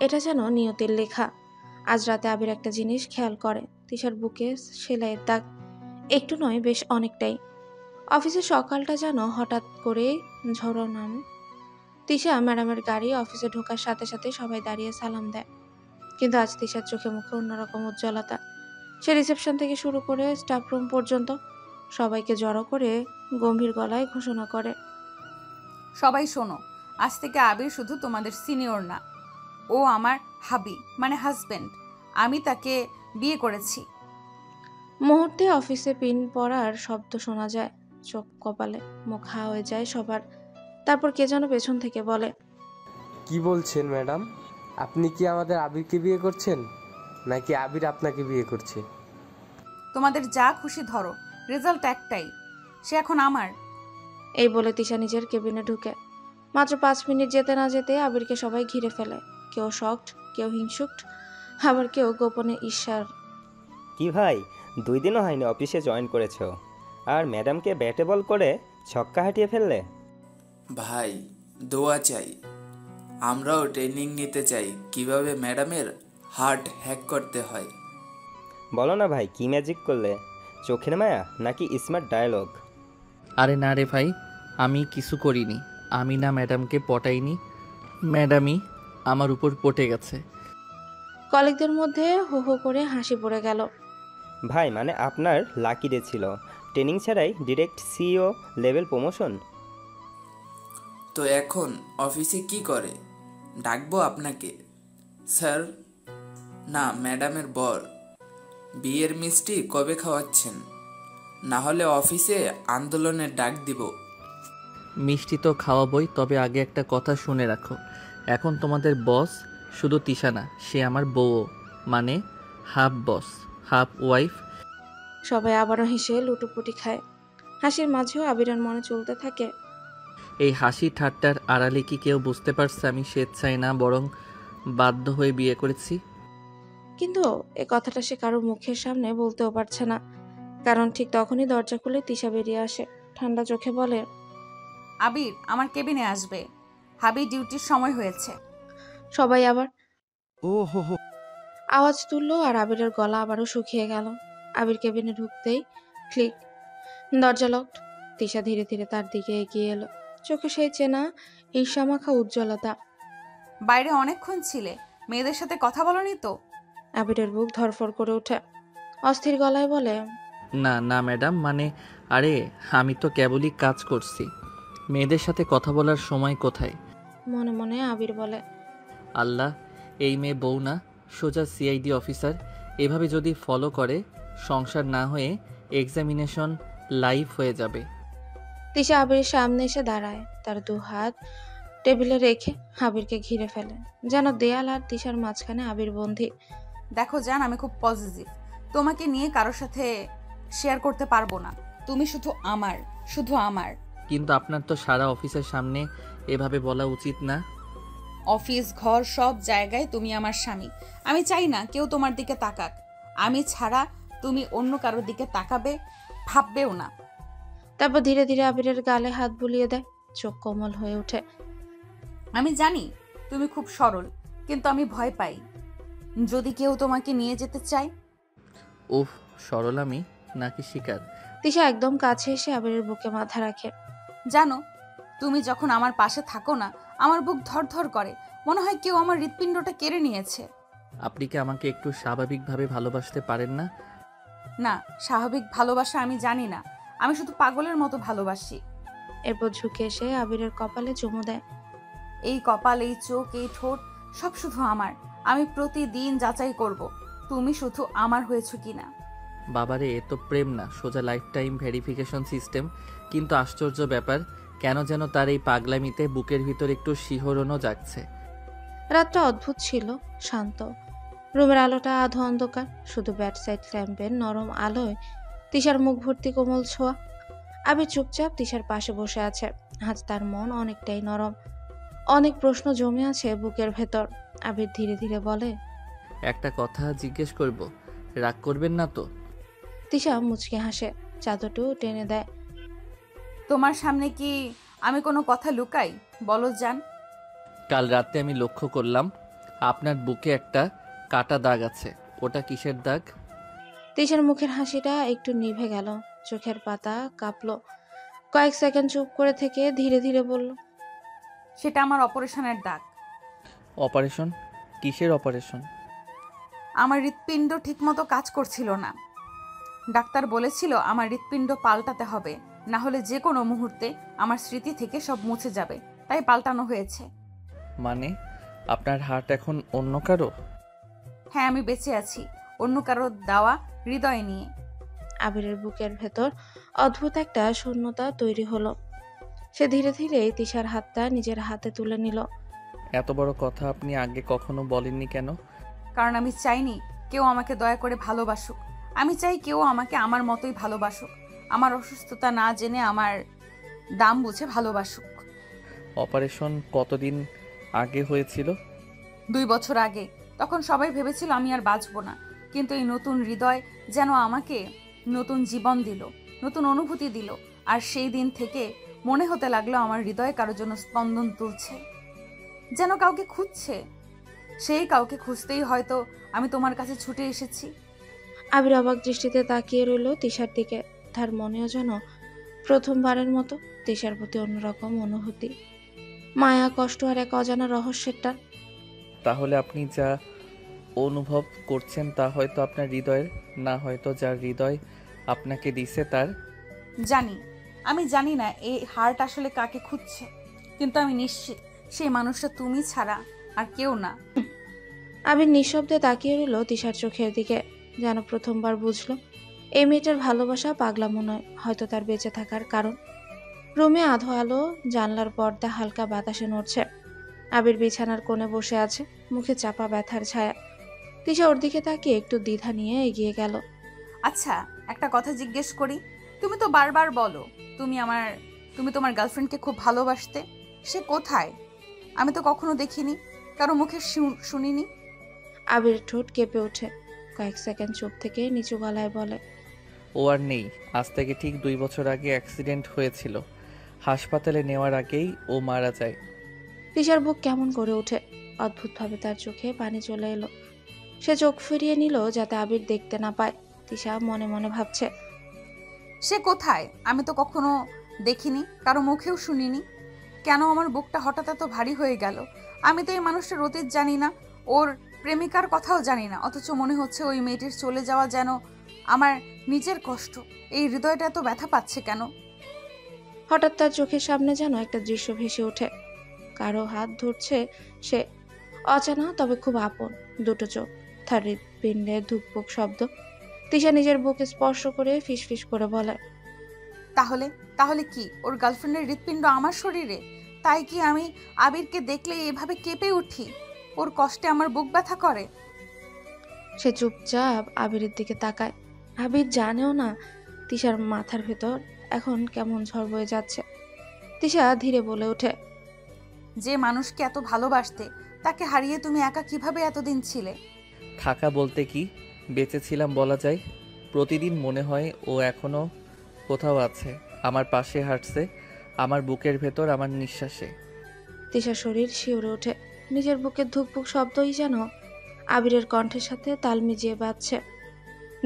এটা যেন নিয়তির লেখা। আজ রাতে আবির একটা জিনিস খেয়াল করে, তিশার বুকে সেলাইয়ের দাগ একটু নয়, বেশ অনেকটাই। অফিসের সকালটা যেন হঠাৎ করে ঝড়ো নামে। তিশা ম্যাডামের গাড়ি অফিসে ঢোকার সাথে সাথে সবাই দাঁড়িয়ে সালাম দেয়, কিন্তু আজ তিশার চোখে মুখে অন্যরকম উজ্জ্বলতা। সে রিসেপশন থেকে শুরু করে স্টাফ রুম পর্যন্ত সবাইকে জড়ো করে গম্ভীর গলায় ঘোষণা করে, সবাই শোনো, আজ থেকে আবির শুধু তোমাদের সিনিয়র না, ও আমার হাবি, মানে হাজবেন্ড। আমি তাকে বিয়ে করেছি। মুহূর্তে অফিসে পিন পড়ার শব্দ শোনা যায়। চোখ কপালে, মুখ হা হয়ে যায় সবার। তারপর কে যেন পেছন থেকে বলে, কি বলছেন ম্যাডাম? আপনি কি আমাদের আবিরকে বিয়ে করছেন, নাকি আবির আপনাকে বিয়ে করছে? তোমাদের যা খুশি ধরো, রেজাল্ট একটাই, সে এখন আমার। এই বলে তিশা নিজের কেবিনে ঢুকে। মাত্র 5 মিনিট যেতে না যেতে আবিরকে সবাই ঘিরে ফেলে। কেউ শকড, কেউ হিংসুকড, আবার কেউ গোপনে ঈর্ষার। কি ভাই, 2 দিনও হয়নি অফিসে জয়েন করেছো, আর ম্যাডামকে ব্যাটে বল করে ছক্কা হাঁটিয়ে ফেললে। ভাই দোয়া চাই, আমরাও ট্রেনিং নিতে চাই কিভাবে ম্যাডামের হার্ট হ্যাক করতে হয়। বলো না ভাই, কি ম্যাজিক করলে? চোখের মায়া নাকি স্মার্ট ডায়ালগ? আরে না রে ভাই, আমি কিছু করিনি। আমি না ম্যাডামকে পটাইনি, ম্যাডামই আমার উপর পটে গেছে। কলিগদের মধ্যে হো হো করে হাসি পড়ে গেল। ভাই মানে আপনার লাকি ডে ছিল, ট্রেনিং ছাড়াই ডিরেক্ট সিইও লেভেল প্রমোশন। তো এখন অফিসে কি করে? ডাকবো আপনাকে স্যার? না ম্যাডামের বর। বিয়ের মিষ্টি কবে খাওয়াচ্ছেন? না হলে অফিসে আন্দোলনের ডাক দিব। মিষ্টি তো খাওয়াবই, তবে আগে একটা কথা শুনে রাখো। এখন তোমাদের বস শুধু তিশা না, সে আমার বউও, মানে হাফ বস হাফ ওয়াইফ। সবাই আবারও হেসে লুটোপুটি খায়। হাসির মাঝেও আবিরের মনে চলতে থাকে, এই হাসি ঠাট্টার আড়ালে কি কেউ বুঝতে পারছে আমি স্বেচ্ছায় না, বরং বাধ্য হয়ে বিয়ে করেছি? কিন্তু এ কথাটা সে কারো মুখের সামনে বলতেও পারছে না। কারণ ঠিক তখনই দরজা খুলে তিশা বেরিয়ে আসে। ঠান্ডা চোখে বলে, আবির আমার কেবিনে আসবে, হাবি ডিউটির সময় হয়েছে। সবাই আবার ও হো হো। আওয়াজ তুললো আর আবিরের গলা আবারও শুকিয়ে গেল। আবির কেবিনে ঢুকতেই ক্লিক, দরজা লকড। তিশা ধীরে ধীরে তার দিকে এগিয়ে এলো, চোখে সেই চেনা ঈর্ষামাখা উজ্জ্বলতা। বাইরে অনেকক্ষণ ছিলে, মেয়েদের সাথে কথা বলনি তো? আবিরের বুক ধরফর করে ওঠে। অস্থির গলায় বলে, না না ম্যাডাম, মানে আরে আমি তো কেবলই কাজ করছি, মেয়েদের সাথে কথা বলার সময় কোথায়? মনে মনে আবির বলে, আল্লাহ, এই মেয়ে বউ না, সোজা সিআইডি অফিসার। এভাবে যদি ফলো করে, সংসার না হয়ে এক্সামিনেশন লাইভ হয়ে যাবে। তিশা আবিরের সামনে এসে দাঁড়ায়, তার 2 হাত টেবিলে রেখে আবিরকে ঘিরে ফেলে, যেন দেয়াল আর তিশার মাঝখানে আবির বন্দী। দেখো জান, আমি খুব পজিটিভ, তোমাকে নিয়ে কারোর সাথে শেয়ার করতে পারবো না। তুমি শুধু আমার, শুধু আমার। কিন্তু আপনার তো সারা অফিসের সামনে এভাবে বলা উচিত না। অফিস ঘর সব জায়গায় তুমি আমার স্বামী। আমি চাই না কেউ তোমার দিকে তাকাক। আমি ছাড়া তুমি অন্য কারোর দিকে তাকাবে ভাববেও না। তারপর ধীরে ধীরে আবিরের গালে হাত বুলিয়ে দেয়। চোখ কোমল হয়ে ওঠে। আমি জানি তুমি খুব সরল, কিন্তু আমি ভয় পাই যদি কেউ তোমাকে নিয়ে যেতে চায়। উফ, সরল আমি নাকি শিকার? তিশা একদম কাছে এসে আবিরের বুকে মাথা রাখে। জানো, তুমি যখন আমার পাশে থাকো না, আমার বুক ধড়ধড় করে, মনে হয় কেউ আমার হৃৎপিণ্ডটা কেড়ে নিয়েছে। আপনি কি আমাকে একটু স্বাভাবিকভাবে ভালোবাসতে পারেন না? না, স্বাভাবিক ভালোবাসা আমি জানি না, আমি শুধু পাগলের মতো ভালোবাসি। এরপর ঝুঁকে এসে আবিরের কপালে চুমু দেয়। এই কপাল, এই চোখ, এই ঠোঁট সব শুধু আমার। আমি প্রতিদিন যাচাই করব তুমি শুধু আমার হয়েছো কিনা। বাবারে, এ তো প্রেম না, সোজা লাইফ টাইম ভেরিফিকেশন সিস্টেম। কিন্তু আশ্চর্য ব্যাপার, কেন যেন তার এই পাগলামিতে বুকের ভিতর একটু শিহরণও জাগছে। রাতটা অদ্ভুত ছিল, শান্ত। রুমের আলোটা আধো অন্ধকার, শুধু ব্যাড সাইড ল্যাম্পের নরম আলোয় তিশার মুখ ভর্তি কোমল ছোঁয়া। আবির চুপচাপ তিশার পাশে বসে আছে। আজ তার মন অনেকটাই নরম, অনেক প্রশ্ন জমে আছে বুকের ভেতর। আবির ধীরে ধীরে বলে, একটা কথা জিজ্ঞেস করব, রাগ করবেন না তো? তিশা মুচকে হাসে, চাদরটু টেনে দেয়। তোমার সামনে কি আমি কোনো কথা লুকাই? বলো জান। কাল রাতে আমি লক্ষ্য করলাম আপনার বুকে একটা কাটা দাগ আছে, ওটা কিসের দাগ? তিশার মুখের হাসিটা একটু নিভে গেল, চোখের পাতা কাঁপলো। কয়েক সেকেন্ড চুপ করে থেকে ধীরে ধীরে বলল, সেটা আমার অপারেশনের দাগ। অপারেশন? কিসের অপারেশন? আমার হৃৎপিণ্ড ঠিকমতো কাজ করছিল না। ডাক্তার বলেছিল আমার হৃৎপিণ্ড পাল্টাতে হবে, না হলে যে কোনো মুহূর্তে আমার স্মৃতি থেকে সব মুছে যাবে, তাই পাল্টানো হয়েছে। মানে আপনার হার্ট এখন অন্য কারো? হ্যাঁ, আমি বেঁচে আছি অন্য কারো দেওয়া হৃদয় নিয়ে। আবিরের বুকের ভেতর অদ্ভুত একটা শূন্যতা তৈরি হলো। সে ধীরে ধীরে তিশার হাতটা নিজের হাতে তুলে নিল। এত বড় কথা আপনি আগে কখনো বলেননি কেন? কারণ আমি চাইনি কেউ আমাকে দয়া করে ভালোবাসুক। আমি চাই কেউ আমাকে আমার মতোই ভালোবাসুক, আমার অসুস্থতা না জেনে আমার দাম বুঝে ভালোবাসুক। অপারেশন কতদিন আগে হয়েছিল? 2 বছর আগে। তখন সবাই ভেবেছিল আমি আর বাঁচব না, কিন্তু এই নতুন হৃদয় যেন আমাকে নতুন জীবন দিল, নতুন অনুভূতি দিল। আর সেই দিন থেকে মনে হতে লাগলো আমার হৃদয় কারোর জন্য স্পন্দন তুলছে, যেন কাউকে খুঁজছে। সেই কাউকে খুঁজতেই হয়তো আমি তোমার কাছে ছুটে এসেছি। আবির অবাক দৃষ্টিতে তাকিয়ে রইল তিশার দিকে। তার মনেও যেন প্রথমবারের মতো তিশার প্রতি অন্যরকম অনুভূতি, মায়া, কষ্ট আর এক অজানা রহস্যের টান। তাহলে আপনি যা অনুভব করছেন তা হয়তো আপনার হৃদয়ের না, হয়তো যার হৃদয় আপনাকে দিছে তার। জানি, আমি জানি না এই হার্ট আসলে কাকে খুঁজছে, কিন্তু আমি নিশ্চিত সেই মানুষটা তুমি ছাড়া আর কেউ না। আবির নিঃশব্দে তাকিয়ে রইল তিশার চোখের দিকে, যেন প্রথমবার বুঝলো এই মেয়েটার ভালোবাসা পাগলামো নয়, হয়তো তার বেঁচে থাকার কারণ। রুমে আধো আলো, জানলার পর্দা হালকা বাতাসে নড়ছে। আবির বিছানার কোণে বসে আছে, মুখে চাপা ব্যথার ছায়া। তিশা ওর দিকে তাকিয়ে একটু দ্বিধা নিয়ে এগিয়ে গেল। আচ্ছা, একটা কথা জিজ্ঞেস করি। তুমি তো বারবার বলো তুমি তোমার গার্লফ্রেন্ডকে খুব ভালোবাসতে। সে কোথায়? আমি তো কখনো দেখিনি, কারো মুখে শুনিনি। আবির ঠোঁট কেঁপে ওঠে, কয়েক সেকেন্ড চুপ থেকে নিচু গলায় বলে, ও আর নেই। আজ থেকে ঠিক 2 বছর আগে অ্যাক্সিডেন্ট হয়েছিল। হাসপাতালে নেওয়ার আগেই ও মারা যায়। তিশার বুক কেমন করে ওঠে, অদ্ভুতভাবে তার চোখে পানি চলে এলো। সে চোখ ফিরিয়ে নিল যাতে আবির দেখতে না পায়। তিশা মনে মনে ভাবছে, সে কোথায়? আমি তো কখনো দেখিনি, কারো মুখেও শুনিনি। কেন আমার বুকটা হঠাৎ এত ভারী হয়ে গেল? আমি তো এই মানুষটার অতীত জানি না, ওর প্রেমিকার কথাও জানি না, অথচ মনে হচ্ছে ওই মেয়েটির চলে যাওয়া যেন আমার নিজের কষ্ট। এই হৃদয়টা এত ব্যথা পাচ্ছে কেন? হঠাৎ তার চোখের সামনে যেন একটা দৃশ্য ভেসে ওঠে। কারো হাত ধরছে সে, অচেনা তবে খুব আপন। দুটো চোখ, তার হৃৎপিণ্ডে ধুকপুক শব্দ। তিশা নিজের বুকে স্পর্শ করে ফিসফিস করে বলে, তাহলে কি ওর গার্লফ্রেন্ডের হৃৎপিণ্ড আমার শরীরে? তাই কি আমি আবিরকে দেখলে এভাবে কেঁপে উঠি? ওর কষ্টে আমার বুক ব্যথা করে? সে চুপচাপ আবিরের দিকে তাকায়। আবির জানেও না তিশার মাথার ভেতর এখন কেমন ঝড় বয়ে যাচ্ছে। তিশা ধীরে বলে ওঠে, যে মানুষকে এত ভালোবাসতে, তাকে হারিয়ে তুমি একা কিভাবে এতদিন ছিলে? থাকা বলতে কি, বেঁচে ছিলাম বলা যায়। প্রতিদিন মনে হয় ও এখনো কোথাও আছে, আমার পাশে হাঁটছে, আমার বুকের ভেতর, আমার নিঃশ্বাসে। তিশার শরীর শিউরে ওঠে। নিজের বুকের ধুকপুক শব্দই যেন আবিরের কণ্ঠের সাথে তাল মিজিয়ে বাজছে,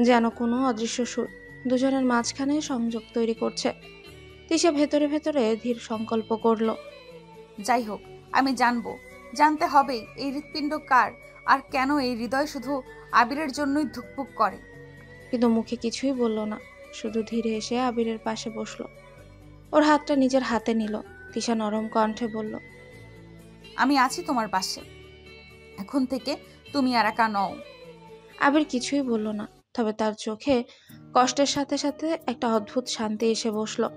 যেন কোনো অদৃশ্য সুর দুজনের মাঝখানে সংযোগ তৈরি করছে। তিশা ভেতরে ভেতরে ধীর সংকল্প করল, যাই হোক, আমি জানতে হবেই এই হৃৎপিণ্ড কার, আর কেন এই হৃদয় শুধু আবিরের জন্যই ধুকপুক করে। কিন্তু মুখে কিছুই বলল না, শুধু ধীরে এসে আবিরের পাশে বসলো। ওর হাতটা নিজের হাতে নিল। তিশা নরম কণ্ঠে বলল, আমি আছি তোমার পাশে, এখন থেকে তুমি আর একা নও। আবির কিছুই বলল না, তবে তার চোখে কষ্টের সাথে সাথে একটা অদ্ভুত শান্তি এসে বসলো,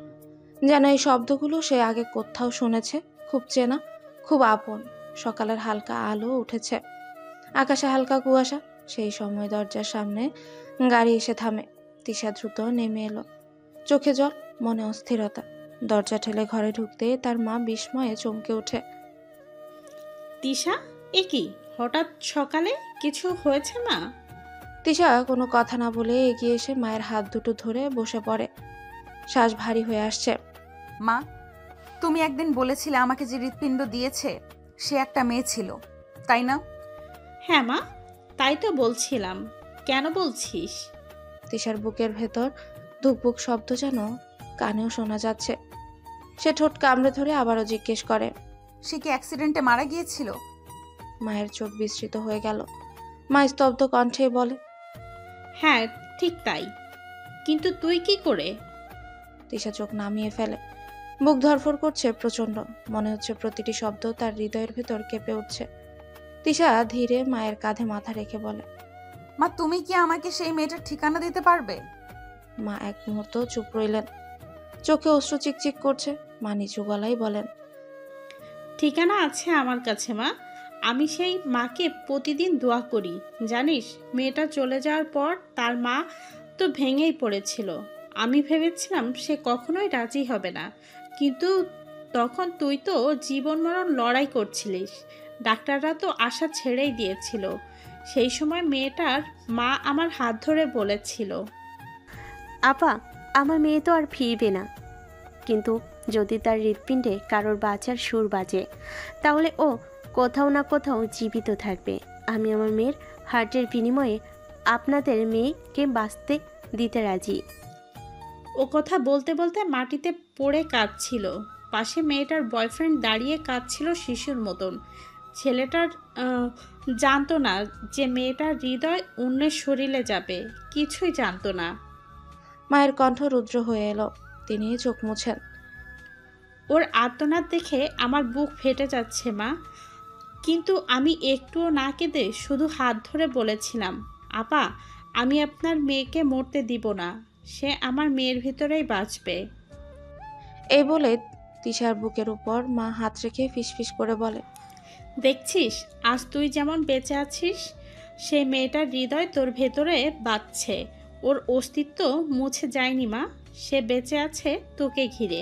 যেন এই শব্দগুলো সে আগে কোথাও শুনেছে, খুব চেনা, খুব আপন। সকালের হালকা আলো উঠেছে, আকাশে হালকা কুয়াশা। সেই সময় দরজার সামনে গাড়ি এসে থামে। তিশা দ্রুত নেমে এলো, চোখে জল, মনে অস্থিরতা। দরজা ঠেলে ঘরে ঢুকতে তার মা বিস্ময়ে চমকে ওঠে। তিশা, এ কি হঠাৎ সকালে? কিছু হয়েছে মা? তিশা কোনো কথা না বলে এগিয়ে এসে মায়ের হাত দুটো ধরে বসে পড়ে। শ্বাস ভারী হয়ে আসছে। মা, তুমি একদিন বলেছিলে আমাকে যে হৃৎপিণ্ড দিয়েছে সে একটা মেয়ে ছিল, তাই না? হ্যাঁ মা, তাই তো বলছিলাম। কেন বলছিস? তিশার বুকের ভেতর ধুকপুক শব্দ যেন কানেও শোনা যাচ্ছে। সে ঠোঁট কামড়ে ধরে আবারও জিজ্ঞেস করে, সে কি অ্যাক্সিডেন্টে মারা গিয়েছিল? মায়ের চোখ বিস্মৃত হয়ে গেল। মা স্তব্ধ কণ্ঠে বলে, হ্যাঁ ঠিক তাই, কিন্তু তুই কি করে? তিশা চোখ নামিয়ে ফেলে। বুক ধরফর করছে প্রচন্ড, মনে হচ্ছে প্রতিটি শব্দ তার হৃদয়ের ভেতর কেঁপে উঠছে। তিশা ধীরে মায়ের কাঁধে মাথা রেখে বলে, মা, তুমি কি আমাকে সেই মেয়েটার ঠিকানা দিতে পারবে? মা এক মুহূর্ত চুপ রইলেন, চোখে অশ্রু চিকচিক করছে। মা নিচু গলায় বলেন, ঠিকানা আছে আমার কাছে মা। আমি সেই মাকে প্রতিদিন দোয়া করি। জানিস, মেয়েটা চলে যাওয়ার পর তার মা তো ভেঙেই পড়েছিল। আমি ভেবেছিলাম সে কখনোই রাজি হবে না, কিন্তু তখন তুই তো জীবন মরণ লড়াই করছিলিস। ডাক্তাররা তো আশা ছেড়েই দিয়েছিল। সেই সময় মেয়েটার মা আমার হাত ধরে বলেছিল, আপা, আমার মেয়ে তো আর ফিরবে না, কিন্তু যদি তার হৃৎপিণ্ডে কারোর বাঁচার সুর বাজে, তাহলে ও কোথাও না কোথাও জীবিত থাকবে। আমি আমার মেয়ের হার্টের বিনিময়ে আপনাদের মেয়েকে বাঁচতে দিতে রাজি। ও কথা বলতে বলতে মাটিতে পড়ে কাঁদছিল। পাশে মেয়েটার বয়ফ্রেন্ড দাঁড়িয়ে কাঁদছিল শিশুর মতন। ছেলেটার জানতো না যে মেয়েটার হৃদয় অন্যের শরীরে যাবে, কিছুই জানতো না। মায়ের কণ্ঠ রুদ্র হয়ে এলো। তিনি চোখ মুছেন। ওর আর্তনাদ দেখে আমার বুক ফেটে যাচ্ছে মা, কিন্তু আমি একটুও না কেঁদে শুধু হাত ধরে বলেছিলাম, আপা, আমি আপনার মেয়েকে মরতে দিব না। সে আমার মেয়ের ভিতরেই বাঁচবে। এই বলে তিশার বুকের উপর মা হাত রেখে ফিসফিস করে বলে, দেখছিস, আজ তুই যেমন বেঁচে আছিস, সেই মেয়েটার হৃদয় তোর ভেতরে বাঁচছে। ওর অস্তিত্ব মুছে যায়নি মা, সে বেঁচে আছে তোকে ঘিরে।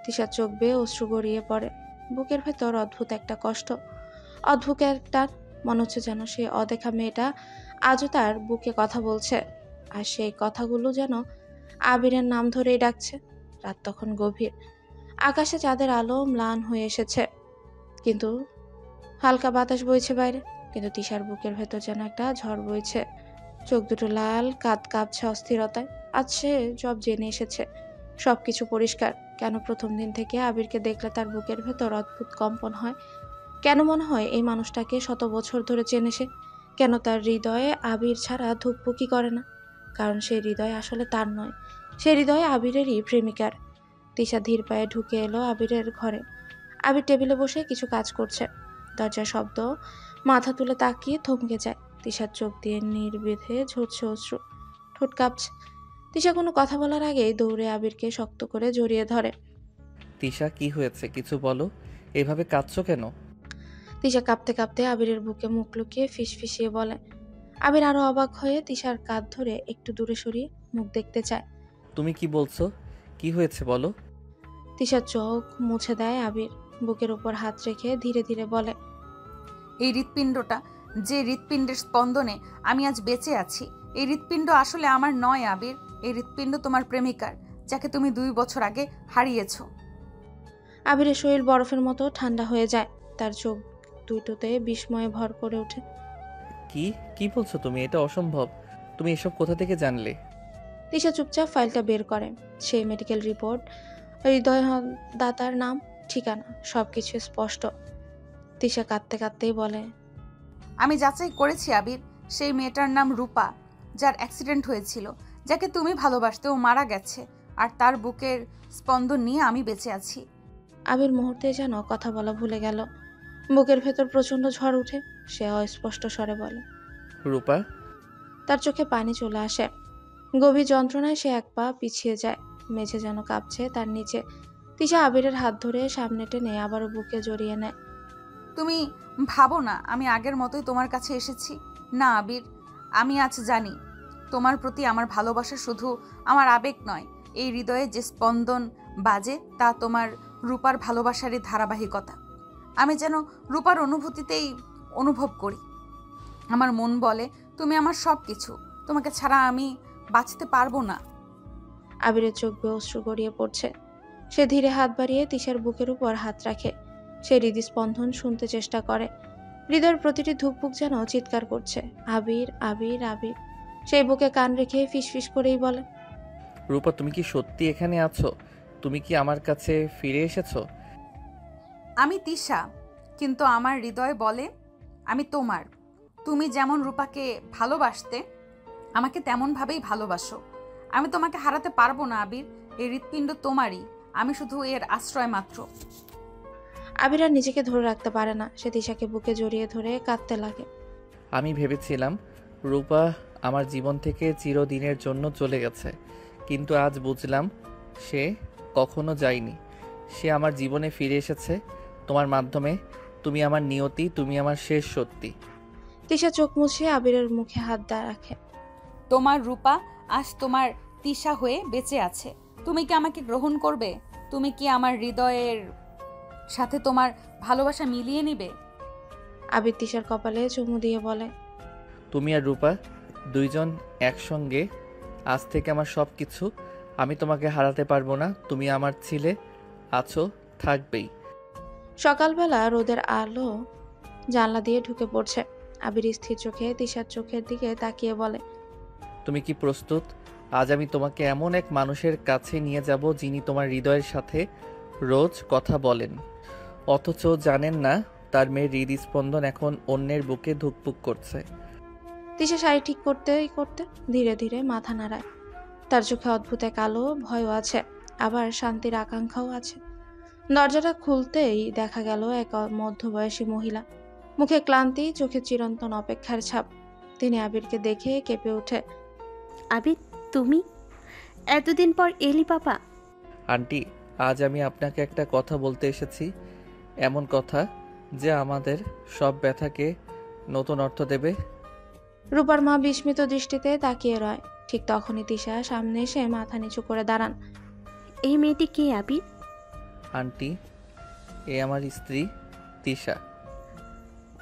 তিশার চোখ বেয়ে অশ্রু গড়িয়ে পড়ে। বুকের ভেতর অদ্ভুত একটা কষ্ট, অদ্ভুত একটা মনে হচ্ছে যেন সে অদেখা মেয়েটা আজও তার বুকে কথা বলছে, আর সেই কথাগুলো যেন আবিরের নাম ধরেই ডাকছে। রাত তখন গভীর, আকাশে চাঁদের আলো ম্লান হয়ে এসেছে, কিন্তু হালকা বাতাস বইছে বাইরে। কিন্তু তিশার বুকের ভেতর যেন একটা ঝড় বইছে। চোখ দুটো লাল, কাঁধ কাঁপছে অস্থিরতায়। আজ সে সব জেনে এসেছে, সবকিছু পরিষ্কার। কেন প্রথম দিন থেকে আবিরকে দেখলে তার বুকের ভেতর অদ্ভুত কম্পন হয়? কেন মনে হয় এই মানুষটাকে শত বছর ধরে চেনে সে? কেন তার হৃদয়ে আবির ছাড়া ধুকপুকি করে না? কারণ সেই হৃদয় আসলে তার নয়, সেই হৃদয় আবিরেরই প্রেমিকার। তিশা ধীর পায়ে ঢুকে এলো আবিরের ঘরে। আবির টেবিলে বসে কিছু কাজ করছে। দরজার শব্দ মাথা তুলে তাকিয়ে থমকে যায়। তিশার চোখ দিয়ে নির্বিধে ঝরছে অশ্রু, ঠোঁট কাঁপছে। তিশা কোনো কথা বলার আগেই দৌড়ে আবিরকে শক্ত করে জড়িয়ে ধরে। তিশা, কি হয়েছে? কিছু বলো, এভাবে কাঁদছো কেন? তিশা কাঁপতে কাঁপতে আবিরের বুকে মুখ লুকিয়ে ফিসফিসিয়ে বলে। আবির আরো অবাক হয়ে তিশার কাঁধ ধরে একটু দূরে সরিয়ে মুখ দেখতে চায়। তুমি কি বলছো? কি হয়েছে বলো। তিশার চোখ মুছে দেয় আবির, বুকের উপর হাত রেখে ধীরে ধীরে বলে, এই হৃৎপিণ্ডটা, যে হৃৎপিণ্ডের স্পন্দনে আমি আজ বেঁচে আছি, এই হৃৎপিণ্ড আসলে আমার নয় আবির। এই হৃৎপিণ্ড তোমার প্রেমিকার, যাকে তুমি 2 বছর আগে হারিয়েছো। আবিরের শরীর বরফের মতো ঠান্ডা হয়ে যায়। তার চোখ দুটোতে বিস্ময়ে ভর করে ওঠে। কি কি বলছো তুমি? এটা অসম্ভব। তুমি এসব কোথা থেকে জানলে? তিশা চুপচাপ ফাইলটা বের করে। সেই মেডিকেল রিপোর্ট, হৃদয় দাতার নাম, ঠিকানা, সবকিছু স্পষ্ট। তিশা কাঁদতে কাঁদতেই বলে, আমি যাচাই করেছি আবির, সেই মেয়েটার নাম রূপা, যার অ্যাক্সিডেন্ট হয়েছিল, যাকে তুমি ভালোবাসতে। ও মারা গেছে, আর তার বুকের স্পন্দন নিয়ে আমি বেঁচে আছি। আবির মুহূর্তে যেন কথা বলা ভুলে গেল। বুকের ভেতর প্রচন্ড ঝড় উঠে। সে অস্পষ্ট স্বরে বলে, রূপা। তার চোখে পানি চলে আসে। গভীর যন্ত্রণায় সে এক পা পিছিয়ে যায়। মেঝে যেন কাঁপছে তার নিচে। তিশা আবিরের হাত ধরে সামনে টেনে আবারও বুকে জড়িয়ে নেয়। তুমি ভাবো না আমি আগের মতোই তোমার কাছে এসেছি। না আবির, আমি আজ জানি তোমার প্রতি আমার ভালোবাসা শুধু আমার আবেগ নয়। এই হৃদয়ে যে স্পন্দন বাজে তা তোমার রূপার ভালোবাসারই ধারাবাহিকতা। আমি যেন রূপার অনুভূতিতেই অনুভব করি। আমার মন বলে তুমি আমার সব কিছু, তোমাকে ছাড়া আমি বাঁচতে পারবো না। আবিরের চোখ বেয়ে অশ্রু গড়িয়ে পড়ছে। সে ধীরে হাত বাড়িয়ে তিশার বুকের উপর হাত রাখে। সে হৃদস্পন্দন শুনতে চেষ্টা করে। হৃদয়ের প্রতিটি ধুকপুক যেন চিৎকার করছে, আবির, আবির, আবির। সেই বুকে কান রেখে ফিসফিস করেই বলে, রূপা, তুমি কি সত্যি এখানে আছো? তুমি কি আমার কাছে ফিরে এসেছো? আমি তিশা, কিন্তু আমার হৃদয় বলে আমি তোমার। তুমি যেমন রূপাকে ভালোবাসতে, আমাকে তেমনভাবেই ভালোবাসো। আমি তোমাকে হারাতে পারবো না আবির। এই হৃৎপিণ্ড তোমারই, আমি শুধু এর আশ্রয় মাত্র। আবির আর নিজেকে ধরে রাখতে পারে না। সে তিশাকে বুকে জড়িয়ে ধরে কাঁদতে লাগে। আমি ভেবেছিলাম রূপা আমার জীবন থেকে চিরদিনের জন্য চলে গেছে, কিন্তু আজ বুঝলাম সে কখনো যায়নি। সে আমার জীবনে ফিরে এসেছে তোমার মাধ্যমে। তুমি আমার নিয়তি, তুমি আমার শেষ সত্যি। তিশা চোখ মুছে আবিরের মুখে হাত রাখে। তোমার রূপা আজ তোমার তিশা হয়ে বেঁচে আছে। তুমি কি আমাকে গ্রহণ করবে? তুমি কি আমার হৃদয়ের সাথে তোমার ভালোবাসা মিলিয়ে নিবে? আবির তিশার কপালে চুমু দিয়ে বলে, তুমি আর রূপা দুইজন একসঙ্গে আজ থেকে আমার সব কিছু। আমি তোমাকে হারাতে পারবো না। তুমি আমার ছিলে, আছো, থাকবেই। সকালবেলা রোদের আলো জানলা দিয়ে ঢুকে পড়ছে। আবির স্থির চোখে তিশার চোখের দিকে তাকিয়ে বলে, তুমি কি প্রস্তুত? আজ আমি তোমাকে এমন এক মানুষের কাছে নিয়ে যাব যিনি তোমার হৃদয়ের সাথে রোজ কথা বলেন, অথচ জানেন না তার মেয়ের হৃদস্পন্দন এখন অন্যের বুকে ধুকপুক করছে। তিশা শাড়ি ঠিক করতে করতে ধীরে ধীরে মাথা নাড়ায়। তার চোখে অদ্ভুত এক আলো, ভয়ও আছে, আবার শান্তির আকাঙ্ক্ষাও আছে। দরজাটা খুলতেই দেখা গেল এক মধ্যবয়সী মহিলা, মুখে ক্লান্তি, চোখে চিরন্তন অপেক্ষার ছাপ। তিনি আবিরকে দেখে কেঁপে ওঠে। আবির, তুমি এতদিন পর এলি পাপা? আন্টি, আজ আমি আপনাকে একটা কথা বলতে এসেছি, এমন কথা যে আমাদের সব ব্যথাকে নতুন অর্থ দেবে। রূপার মা বিস্মিত দৃষ্টিতে তাকিয়ে রয়। ঠিক তখনই তিশা সামনে এসে মাথা নিচু করে দাঁড়ান। এই মেয়েটি কে আবির? আন্টি, এ আমার স্ত্রী তিশা।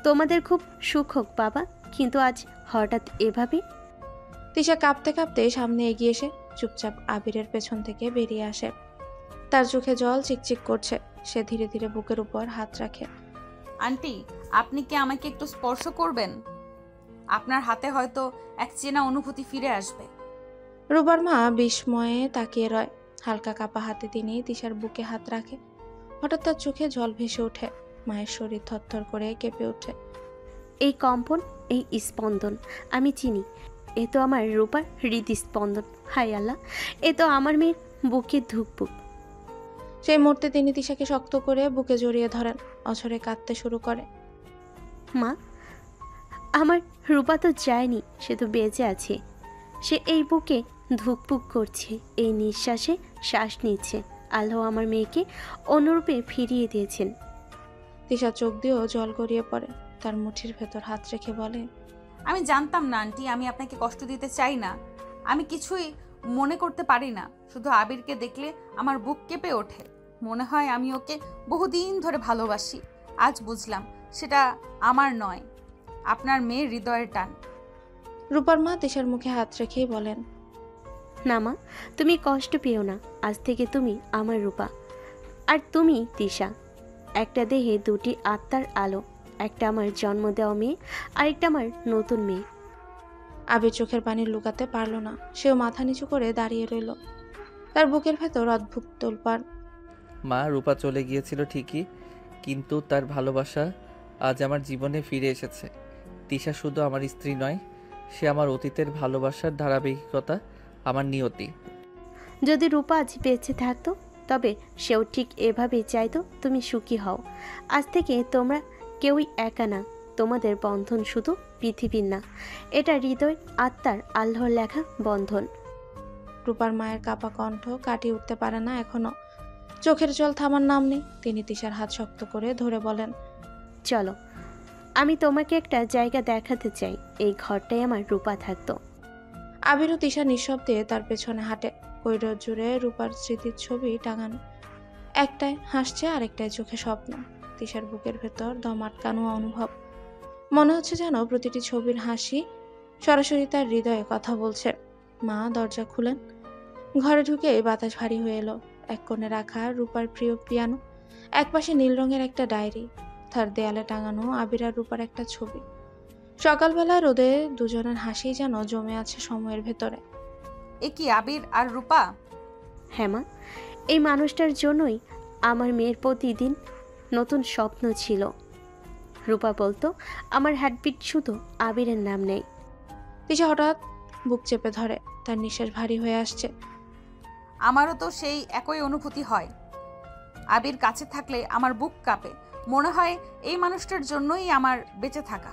তোমাদের খুব সুখ হোক বাবা, কিন্তু আজ হঠাৎ এভাবে? তিশা কাঁপতে কাঁপতে সামনে এগিয়ে এসে চুপচাপ আবিরের পেছন থেকে বেরিয়ে আসে। তার চোখে জল চিকচিক করছে। সে ধীরে ধীরে বুকের উপর হাত রাখে। আন্টি, আপনি কি আমাকে একটু স্পর্শ করবেন? আপনার হাতে হয়তো এক চেনা অনুভূতি ফিরে আসবে। রূপার মা বিস্ময়ে তাকিয়ে রয়। হালকা কাপা হাতে তিনি তিশার বুকে হাত রাখে। হঠাৎ তার চোখে জল ভেসে ওঠে। মায়ের শরীর থরথর করে কেঁপে ওঠে। এই কম্পন, এই স্পন্দন আমি চিনি। এ তো আমার রূপার হৃদস্পন্দন। হায় আল্লাহ, এ তো আমার মেয়ের বুকে ধুকপুক। সেই মুহূর্তে তিনি তিশাকে শক্ত করে বুকে জড়িয়ে ধরেন। অঝরে কাঁদতে শুরু করে। মা, আমার রূপা তো যায়নি, সে তো বেঁচে আছে। সে এই বুকে ধুকপুক করছে, এই নিঃশ্বাসে শ্বাস নিচ্ছে। আল্লাহ আমার মেয়েকে অনুরূপে ফিরিয়ে দিয়েছেন। তিশা চোখ দিয়েও জল গড়িয়ে পড়ে। তার মুঠির ভেতর হাত রেখে বলে, আমি জানতাম না আন্টি, আমি আপনাকে কষ্ট দিতে চাই না। আমি কিছুই মনে করতে পারি না। শুধু আবিরকে দেখলে আমার বুক কেঁপে ওঠে। মনে হয় আমি ওকে বহুদিন ধরে ভালোবাসি। আজ বুঝলাম সেটা আমার নয়, আপনার মেয়ের হৃদয়ের টান। রূপার মা তিশার মুখে হাত রেখেই বলেন, না মা, তুমি কষ্ট পেও না। আজ থেকে তুমি আমার রূপা, আর তুমি তিশা। একটা দেহে দুটি আত্মার আলো। একটা আমার জন্ম দেওয়া মেয়ে, আরেকটা আমার নতুন মেয়ে। আবির চোখের পানি লুকাতে পারল না। সেও মাথা নিচু করে দাঁড়িয়ে রইল। তার বুকের ভেতর অদ্ভুত তোলপাড়। মা, রূপা চলে গিয়েছিল ঠিকই, কিন্তু তার ভালোবাসা আজ আমার জীবনে ফিরে এসেছে। তিশা শুধু আমার স্ত্রী নয়, সে আমার অতীতের ভালোবাসার ধারাবাহিকতা, আমার নিয়তি। যদি রূপা আজ বেঁচে থাকতো, তবে সেও ঠিক এভাবেই চাইতো তুমি সুখী হও। আজ থেকে তোমরা কেউই একা না। তোমাদের বন্ধন শুধু পৃথিবীর না, এটা হৃদয় আত্মার আল্লাহর লেখা বন্ধন। রূপার মায়ের কাপা কণ্ঠ কাটিয়ে উঠতে পারে না এখনো। চোখের জল থামার নাম নেই। তিনি তিশার হাত শক্ত করে ধরে বলেন, চলো, আমি তোমাকে একটা জায়গা দেখাতে চাই। এই ঘরটাই আমার রূপা থাকতো। আবির ও তিশা নিঃশব্দে তার পেছনে হাঁটে। করিডোর জুড়ে রূপার স্মৃতির ছবি টাঙানো। একটায় হাসছে, আরেকটায় চোখে স্বপ্ন। তিশার বুকের ভেতর দম আটকানো অনুভব। মনে হচ্ছে যেন প্রতিটি ছবির হাসি সরাসরি তার হৃদয়ে কথা বলছে। মা দরজা খুলেন। ঘরে ঢুকে বাতাস ভারী হয়ে এলো। এক কোণে রাখা রূপার প্রিয় পিয়ানো, একপাশে নীল রঙের একটা ডায়েরি, তার দেয়ালে টাঙানো আবির আর রূপার একটা ছবি। সকালবেলা রোদে দুজনের হাসি যেন জমে আছে সময়ের ভেতরে। এ কি আবির আর রূপা? হ্যাঁ মা, এই মানুষটার জন্যই আমার মেয়ের প্রতিদিন নতুন স্বপ্ন ছিল। রূপা বলতো আমার হার্টবিট শুধু আবিরের নাম নেই। তিশা হঠাৎ বুক চেপে ধরে। তার নিঃশ্বাস ভারী হয়ে আসছে। আমারও তো সেই একই অনুভূতি হয়। আবির কাছে থাকলে আমার বুক কাঁপে। মনে হয় এই মানুষটার জন্যই আমার বেঁচে থাকা।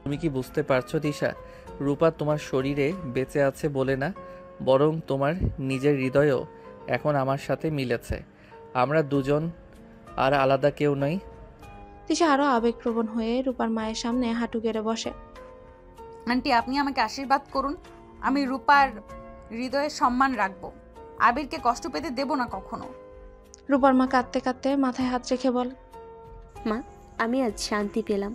তুমি কি বুঝতে পারছো তিশা? রূপা তোমার শরীরে বেঁচে আছে বলে না, বরং তোমার নিজের হৃদয়েও এখন আমার সাথে মিলেছে। আমরা দুজন আর আলাদা কেউ নই। তিশা আরো আবেগপ্রবণ হয়ে রূপার মায়ের সামনে হাঁটু গেড়ে বসে। আন্টি, আপনি আমাকে আশীর্বাদ করুন। আমি রূপার হৃদয়ে সম্মান রাখবো। আবিরকে কষ্ট পেতে দেব না কখনো। রূপার মা কাঁদতে কাঁদতে মাথায় হাত রেখে বল, মা, আমি আজ শান্তি পেলাম।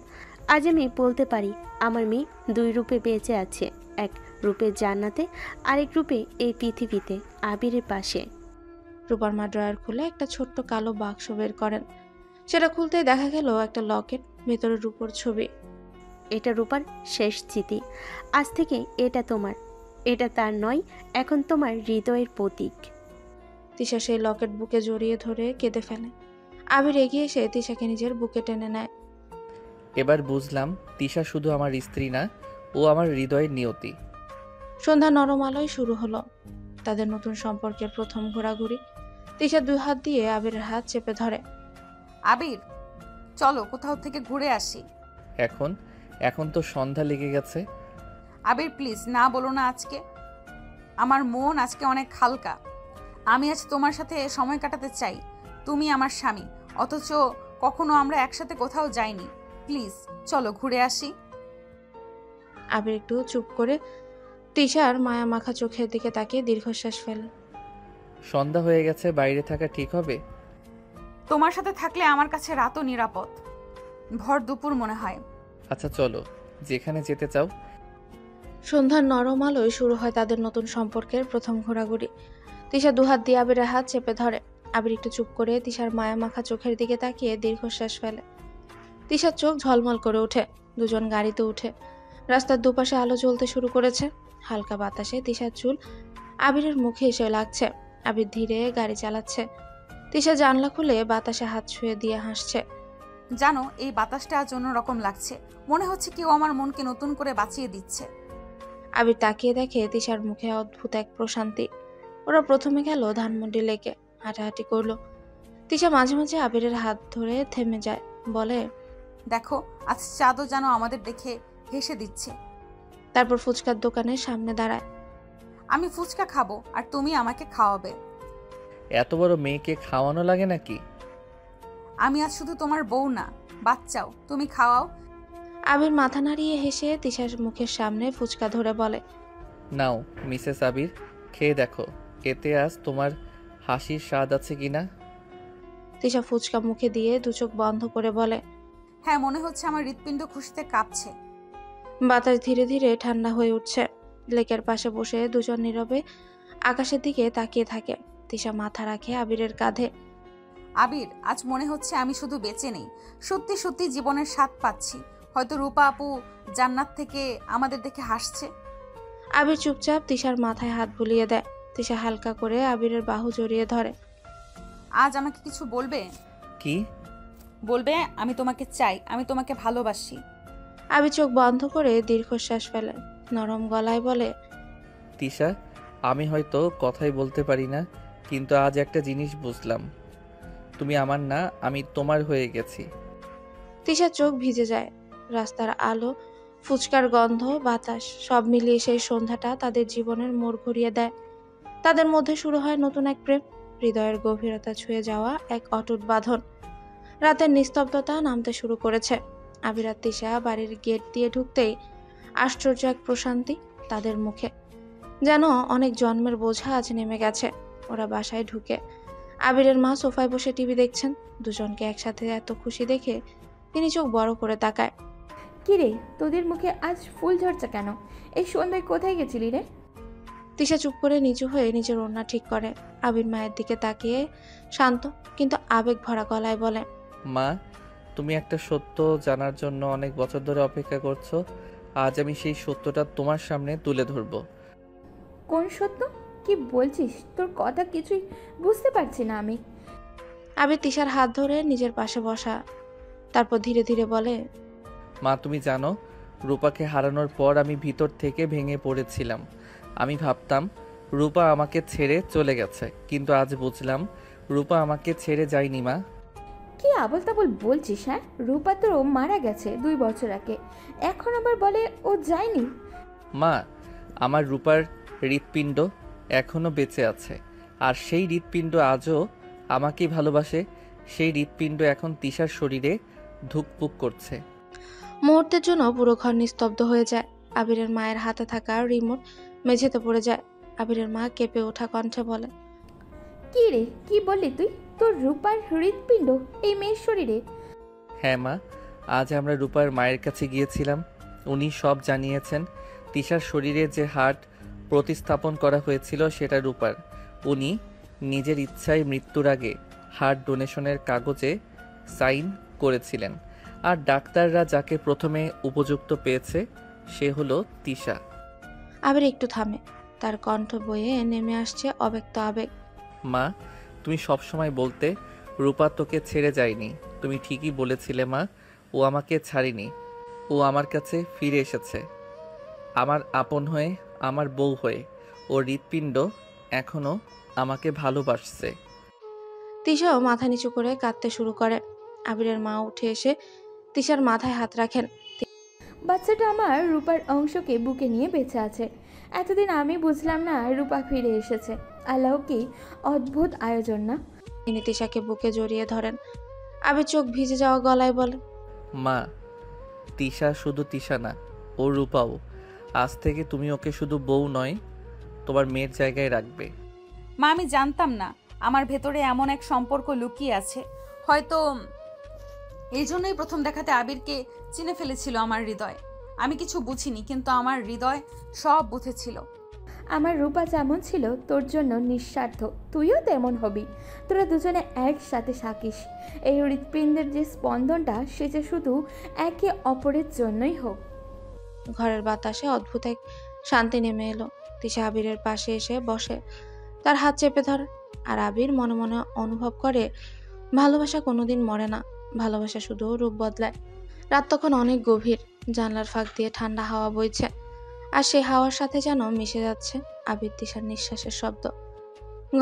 আজ আমি বলতে পারি আমার মেয়ে দুই রূপে বেঁচে আছে, এক রূপে জান্নাতে, আরেক রূপে এই পৃথিবীতে আবিরের পাশে। রূপার মা ড্রয়ার খুলে একটা ছোট্ট কালো বাক্স বের করেন। সেটা খুলতেই দেখা গেল একটা লকেট, ভেতরে রূপর ছবি। এটা রূপার শেষ স্মৃতি। আজ থেকে এটা তোমার, এটা তার নয়, এখন তোমার হৃদয়ের প্রতীক। তিশা সেই লকেট বুকে জড়িয়ে ধরে কেঁদে ফেলে। আবির এগিয়ে এসে তিশাকে নিজের বুকে টেনে নেয়। এবার বুঝলাম তিশা শুধু আমার স্ত্রী না, ও আমার হৃদয়ের নিয়তি। সন্ধ্যা নরম আলোয় শুরু হলো তাদের নতুন সম্পর্কের প্রথম ঘোরাঘুরি। তিশা দুই হাত দিয়ে আবিরের হাত চেপে ধরে। আবির, চলো কোথাও থেকে ঘুরে আসি। এখন তো সন্ধ্যা লেগে গেছে। আবির প্লিজ, না বলো না আজকে। আমার মন আজকে অনেক হালকা। আমি আজ তোমার সাথে সময় কাটাতে চাই। তুমি আমার স্বামী, অথচ কখনো আমরা একসাথে কোথাও যাইনি। প্লিজ চলো ঘুরে আসি। আবির একটু চুপ করে তিশার মায়া মাখা চোখের দিকে তাকিয়ে দীর্ঘশ্বাস ফেলে। সন্ধ্যা হয়ে গেছে, বাইরে থাকা ঠিক হবে? তোমার সাথে থাকলে আমার কাছে রাতও নিরাপদ, ভর দুপুর মনে হয়। আচ্ছা চলো, যেখানে যেতে চাও। সন্ধ্যার নরম আলোয় শুরু হয় তাদের নতুন সম্পর্কের প্রথম ঘোরাঘুরি। তিশা দুহাত দিয়ে আবিরের হাত চেপে ধরে। আবির একটু চুপ করে তিশার মায়া মাখা চোখের দিকে তাকিয়ে দীর্ঘশ্বাস ফেলে। তিশার চোখ ঝলমল করে ওঠে। দুজন গাড়িতে উঠে রাস্তার দুপাশে আলো জ্বলতে শুরু করেছে। হালকা বাতাসে তিশার চুল আবিরের মুখে এসে লাগছে। আবির ধীরে গাড়ি চালাচ্ছে। তিশা জানলা খুলে বাতাসে হাত ছুঁয়ে দিয়ে হাসছে। জানো, এই বাতাসটা আজ অন্যরকম লাগছে। মনে হচ্ছে কেউ আমার মনকে নতুন করে বাঁচিয়ে দিচ্ছে। আবির তাকিয়ে দেখে তিশার মুখে অদ্ভুত এক প্রশান্তি। ওরা প্রথমে গেল ধানমন্ডি লেকে, হাঁটাহাঁটি করলো। তিশা মাঝে মাঝে আবিরের হাত ধরে থেমে যায়, বলে, দেখো আজ চাঁদও যেন আমাদের দেখে হেসে দিচ্ছে। তারপর ফুচকার দোকানের সামনে দাঁড়ায়। আমি ফুচকা খাবো আর তুমি আমাকে খাওয়াবে। এত বড় মেয়েকে খাওয়ানো লাগে নাকি? আমি আজ শুধু তোমার বউ না, বাচ্চাও। তুমি খাওয়াও। আবির মাথা নাড়িয়ে হেসে তিশার মুখের সামনে ফুচকা ধরে বলে, নাও মিসেস আবির, খেয়ে দেখো, এতে আজ তোমার হাসির স্বাদ আছে কিনা। তিশা ফুচকা মুখে দিয়ে দু চোখ বন্ধ করে বলে, হ্যাঁ, মনে হচ্ছে আমার হৃৎপিণ্ড খুশিতে কাঁপছে। বাতাস ধীরে ধীরে ঠান্ডা হয়ে উঠছে। লেকের পাশে বসে দুজন নীরবে আকাশের দিকে তাকিয়ে থাকে। তিশা মাথা রাখে আবিরের কাঁধে। আবির, আজ মনে হচ্ছে আমি শুধু বেঁচে নেই, সত্যি সত্যি জীবনের স্বাদ পাচ্ছি। হয়তো রূপা আপু জান্নাত থেকে আমাদের দেখে হাসছে। আবির চুপচাপ তিশার মাথায় হাত বুলিয়ে দেয়। তিশা হালকা করে আবিরের বাহু জড়িয়ে ধরে। আজ আমাকে কিছু বলবে? কি বলবে? আমি তোমাকে চাই, আমি তোমাকে ভালোবাসি। আবির চোখ বন্ধ করে দীর্ঘশ্বাস ফেলে। নরম গলায় বলে, তিশা, আমি হয়তো কথাই বলতে পারি না, কিন্তু আজ একটা জিনিস বুঝলাম, তুমি আমার না, আমি তোমার হয়ে গেছি। তিশার চোখ ভিজে যায়। রাস্তার আলো, ফুচকার গন্ধ, বাতাস সব মিলিয়ে সেই সন্ধ্যাটা তাদের জীবনের মোড় ঘুরিয়ে দেয়। তাদের মধ্যে শুরু হয় নতুন এক প্রেম, হৃদয়ের গভীরতা ছুঁয়ে যাওয়া এক অটুট বাঁধন। রাতের নিস্তব্ধতা নামতে শুরু করেছে। আবির আর তিশা বাড়ির গেট দিয়ে ঢুকতেই আশ্চর্য এক প্রশান্তি তাদের মুখে, যেন অনেক জন্মের বোঝা আজ নেমে গেছে। ওরা বাসায় ঢুকে আবিরের মা সোফায় বসে টিভি দেখছেন। দুজনকে একসাথে এত খুশি দেখে তিনি চোখ বড় করে তাকায়। কিরে, তোদের মুখে আজ ফুল ঝরছে কেন? এই সন্ধ্যায় কোথায় গেছিলি রে? তিশা চুপ করে নিচু হয়ে নিজের ওড়না ঠিক করে। আবির মায়ের দিকে তাকিয়ে শান্ত কিন্তু আবেগ ভরা গলায় বলে, মা, তুমি একটা সত্য জানার জন্য অনেক বছর ধরে অপেক্ষা করছো। আজ আমি সেই সত্যটা তোমার সামনে তুলে ধরবো। কোন সত্য? কি বলছিস? তোর কথা কিছুই বুঝতে পারছি না আমি। আবির তিশার হাত ধরে নিজের পাশে বসা, তারপর ধীরে ধীরে বলে, মা, তুমি জানো, রূপাকে হারানোর পর আমি ভিতর থেকে ভেঙে পড়েছিলাম। আমি ভাবতাম রূপা আমাকে ছেড়ে চলে গেছে, কিন্তু আজ বুঝলাম রূপা আমাকে ছেড়ে যায়নি। মা, কি আবল তাবল বলছিস? হ্যাঁ, রূপা তো মারা গেছে 2 বছর আগে, এখন আবার বলে ও যায়নি। মা, আমার রূপার হৃৎপিণ্ড এখনো বেঁচে আছে, আর সেই হৃৎপিণ্ড আজও আমাকেই ভালোবাসে। সেই হৃৎপিণ্ড এখন তিশার শরীরে ধুকপুক করছে। মুহূর্তের জন্য পুরো ঘর নিস্তব্ধ হয়ে যায়। আবিরের মায়ের হাতে থাকা রিমোট মেঝেতে পড়ে যায়। আবিরের মা কেঁপে ওঠা কণ্ঠে বলে, কি রে, কি বললি তুই? তোর রূপার হৃৎপিণ্ড এই মেয়ের শরীরে? হ্যাঁ মা, আজ আমরা রূপার মায়ের কাছে গিয়েছিলাম। উনি সব জানিয়েছেন। তিশার শরীরে যে হার্ট প্রতিস্থাপন করা হয়েছিল সেটা রূপার। উনি নিজের ইচ্ছায় মৃত্যুর আগে হার্ট ডোনেশনের কাগজে সাইন করেছিলেন। আর ডাক্তাররা যাকে প্রথমে উপযুক্ত পেয়েছে সে হলো তিশা। আবির একটু থামে, তার কণ্ঠ বয়ে নেমে আসছে অব্যক্ত আবেগ। মা, তুমি সবসময় বলতে রূপা তোকে ছেড়ে যায়নি। তুমি ঠিকই বলেছিলে মা, ও আমাকে ছাড়েনি। ও আমার কাছে ফিরে এসেছে, আমার আপন হয়ে, আমার বউ হয়ে। ওর হৃৎপিণ্ড এখনো আমাকে ভালোবাসছে। তিশাও মাথা নিচু করে কাঁদতে শুরু করে। আবিরের মা উঠে এসে তিশার মাথায় হাত রাখেন। বাচ্চাটা আমার রূপার অংশকে বুকে নিয়ে বেঁচে আছে। এতদিন আমি বুঝলাম না রূপা ফিরে এসেছে। আল্লাহ কি অদ্ভুত আয়োজন না? তিনি তিশাকে বুকে জড়িয়ে ধরেন। আবির চোখ ভিজে যাওয়া গলায় বলে, মা, তিশা শুধু তিশা না, ও রূপাও। আজ থেকে তুমি ওকে শুধু বউ নয়, তোমার মেয়ের জায়গায় রাখবে। মা, আমি জানতাম না আমার ভেতরে এমন এক সম্পর্ক লুকিয়ে আছে। হয়তো এই জন্যই প্রথম দেখাতে আবিরকে চিনে ফেলেছিল আমার হৃদয়। আমি কিছু বুঝিনি, কিন্তু আমার হৃদয় সব বুঝেছিল। আমার রূপা যেমন ছিল তোর জন্য নিঃস্বার্থ, তুইও তেমন হবি। তোরা দুজনে একসাথে থাকিস। এই হৃৎপিণ্ডের যে স্পন্দনটা সে যে শুধু একে অপরের জন্যই হোক। ঘরের বাতাসে অদ্ভুত এক শান্তি নেমে এলো। তিশা আবিরের পাশে এসে বসে, তার হাত চেপে ধরে। আর আবির মনে মনে অনুভব করে ভালোবাসা কোনোদিন মরে না, ভালোবাসা শুধু রূপ বদলায়। রাত তখন অনেক গভীর, জানলার ফাঁক দিয়ে ঠান্ডা হাওয়া বইছে, আর সেই হাওয়ার সাথে যেন মিশে যাচ্ছে আবির তিশার নিঃশ্বাসের শব্দ।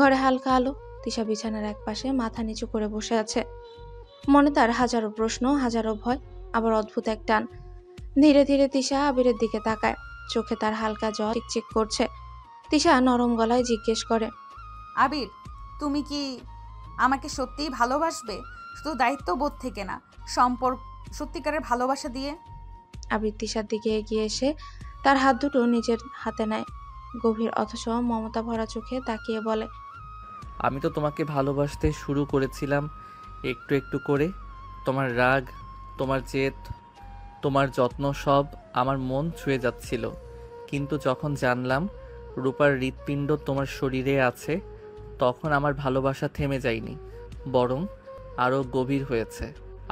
ঘরে হালকা আলো। তিশা বিছানার এক পাশে মাথা নিচু করে বসে আছে। মনে তার হাজারো প্রশ্ন, হাজারো ভয়, আবার অদ্ভুত এক টান। ধীরে ধীরে তিশা আবিরের দিকে তাকায়, চোখে তার হালকা জল চিকচিক করছে। তিশা নরম গলায় জিজ্ঞেস করে, আবির, তুমি কি আমাকে সত্যিই ভালোবাসবে? শুধু দায়িত্ববোধ থেকে না, সম্পর্ক, সত্যিকারের ভালোবাসা দিয়ে? আবির তিশার দিকে এগিয়ে এসে তার হাত দুটো নিজের হাতে নেয়। গভীর অথচ মমতা ভরা চোখে তাকিয়ে বলে, আমি তো তোমাকে ভালোবাসতে শুরু করেছিলাম একটু একটু করে। তোমার রাগ, তোমার জেদ, তোমার যত্ন সব আমার মন ছুঁয়ে যাচ্ছিল। কিন্তু যখন জানলাম রূপার হৃৎপিণ্ড তোমার শরীরে আছে, তখন আমার ভালোবাসা থেমে যায়নি, বরং আরও গভীর হয়েছে।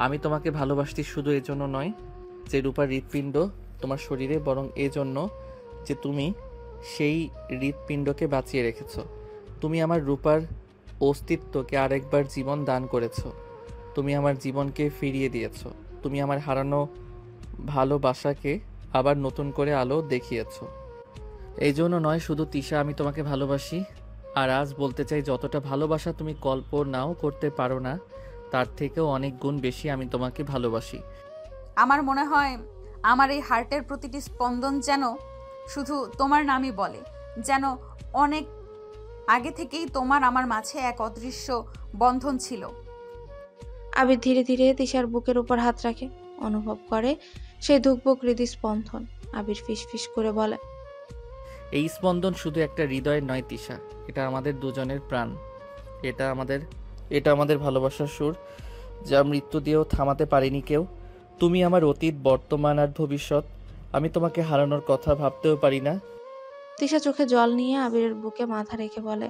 আমি তোমাকে ভালোবাসতে শুধু এজন্য নয় যে রূপার হৃৎপিণ্ড তোমার শরীরে, বরং এজন্য যে তুমি সেই হৃৎপিণ্ডকে বাঁচিয়ে রেখেছ। তুমি আমার রূপার অস্তিত্বকে আরেকবার জীবন দান করেছ। তুমি আমার জীবনকে ফিরিয়ে দিয়েছ। তুমি আমার হারানো ভালোবাসাকে আবার নতুন করে আলো দেখিয়েছ। এই জন্য নয় শুধু তিশা, আমি তোমাকে ভালোবাসি। আর আজ বলতে চাই, যতটা ভালোবাসা তুমি কল্পনাও করতে পারো না, তার থেকেও অনেক গুণ বেশি আমি তোমাকে ভালোবাসি। আমার মনে হয় আমার এই হার্টের প্রতিটি স্পন্দন যেন শুধু তোমার নামই বলে, যেন অনেক আগে থেকেই তোমার আমার মাঝে এক অদৃশ্য বন্ধন ছিল। আবির ধীরে ধীরে তিশার বুকের উপর হাত রাখে, অনুভব করে সেই ধুকপুক হৃদস্পন্দন। আবির ফিসফিস করে বলে, এই স্পন্দন শুধু একটা হৃদয়ের নয় তিশা, এটা আমাদের দুজনের প্রাণ। এটা আমাদের ভালোবাসার সুর, যা মৃত্যু দিয়েও থামাতে পারেনি কেউ। তুমি আমার অতীত, বর্তমান আর ভবিষ্যৎ। আমি তোমাকে হারানোর কথা ভাবতেও পারি না। তিশা চোখে জল নিয়ে আবিরের বুকে মাথা রেখে বলে,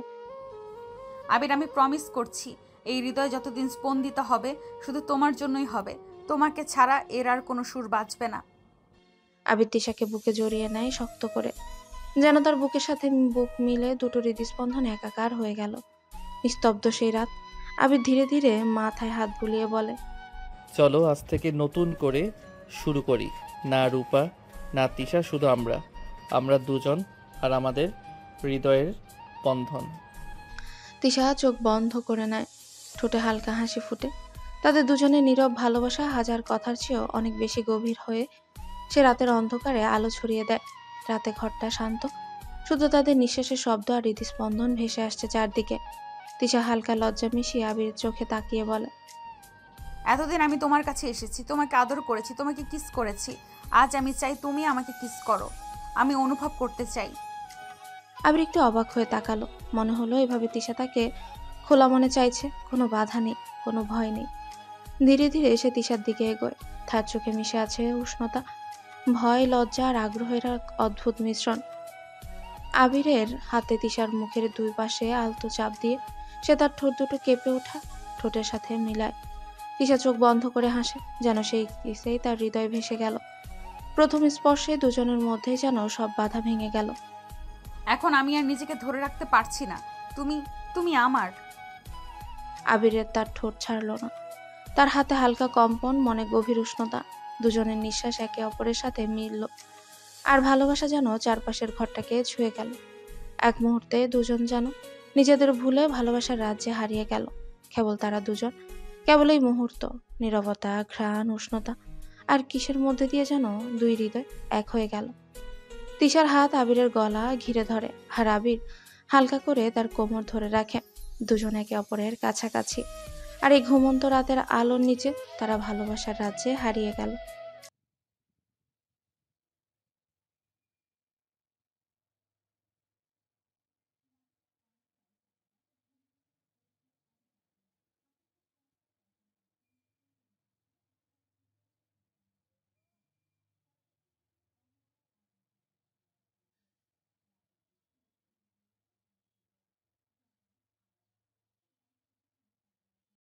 আবির, আমি প্রমিস করছি এই হৃদয় যতদিন স্পন্দিত হবে শুধু তোমার জন্যই হবে। তোমাকে ছাড়া এর আর কোনো সুর বাজবে না। আবির তিশাকে বুকে জড়িয়ে নেয় শক্ত করে, যেন তার বুকের সাথে বুক মিলে দুটো হৃদস্পন্দন একাকার হয়ে গেল। নিস্তব্ধ সেই রাত। আবির ধীরে ধীরে মাথায় হাত বুলিয়ে বলে, চলো আজ থেকে নতুন করে শুরু করি। না রূপা, না তিশা, শুধু আমরা দুজন আর আমাদের হৃদয়ের বন্ধন। তিশা চোখ বন্ধ করে নেয়, ঠোঁটে হালকা হাসি ফুটে। তাদের দুজনের নীরব ভালোবাসা হাজার কথার চেয়েও অনেক বেশি গভীর হয়ে সে রাতের অন্ধকারে আলো ছড়িয়ে দেয়। রাতে ঘরটা শান্ত, শুধু তাদের নিঃশ্বাসের শব্দ আর হৃদস্পন্দন ভেসে আসছে চারদিকে। তিশা হালকা লজ্জা মিশিয়ে আবিরের চোখে তাকিয়ে বলে, এতদিন আমি তোমার কাছে এসেছি, তোমাকে আদর করেছি, তোমাকে কিস করেছি। আজ আমি চাই তুমি আমাকে কিস করো। আমি অনুভব করতে চাই। আবির একটু অবাক হয়ে তাকালো। মনে হলো এভাবে তিশা তাকে খোলা মনে চাইছে, কোনো বাধা নেই, কোনো ভয় নেই। ধীরে ধীরে সে তিশার দিকে এগোয়। তার চোখে মিশে আছে উষ্ণতা, ভয়, লজ্জা আর আগ্রহের এক অদ্ভুত মিশ্রণ। আবিরের হাতে তিশার মুখের দুই পাশে আলতো চাপ দিয়ে সে তার ঠোঁট দুটো কেঁপে ওঠা ঠোঁটের সাথে মিলায়। তিশা চোখ বন্ধ করে হাসে, যেন সেই কিসেই তার হৃদয় ভেসে গেল। প্রথম স্পর্শে দুজনের মধ্যেই যেন সব বাধা ভেঙে গেল। এখন আমি আর নিজেকে ধরে রাখতে পারছি না। তুমি তুমি আমার। আবিরের তার ঠোঁট ছাড়ল না। তার হাতে হালকা কম্পন, মনে গভীর উষ্ণতা। দুজনের নিঃশ্বাস একে অপরের সাথে মিলল, আর ভালোবাসা যেন চারপাশের ঘরটাকে ছুঁয়ে গেল। এক মুহূর্তে দুজন যেন নিজেদের ভুলে ভালোবাসার রাজ্যে হারিয়ে গেল। কেবল তারা দুজন, কেবল এই মুহূর্ত, নীরবতা, ঘ্রাণ, উষ্ণতা আর কিসের মধ্যে দিয়ে যেন দুই হৃদয় এক হয়ে গেল। তিশার হাত আবিরের গলা ঘিরে ধরে, আর আবির হালকা করে তার কোমর ধরে রাখে। দুজন একে অপরের কাছাকাছি, আর এই ঘুমন্ত রাতের আলোর নিচে তারা ভালোবাসার রাজ্যে হারিয়ে গেল।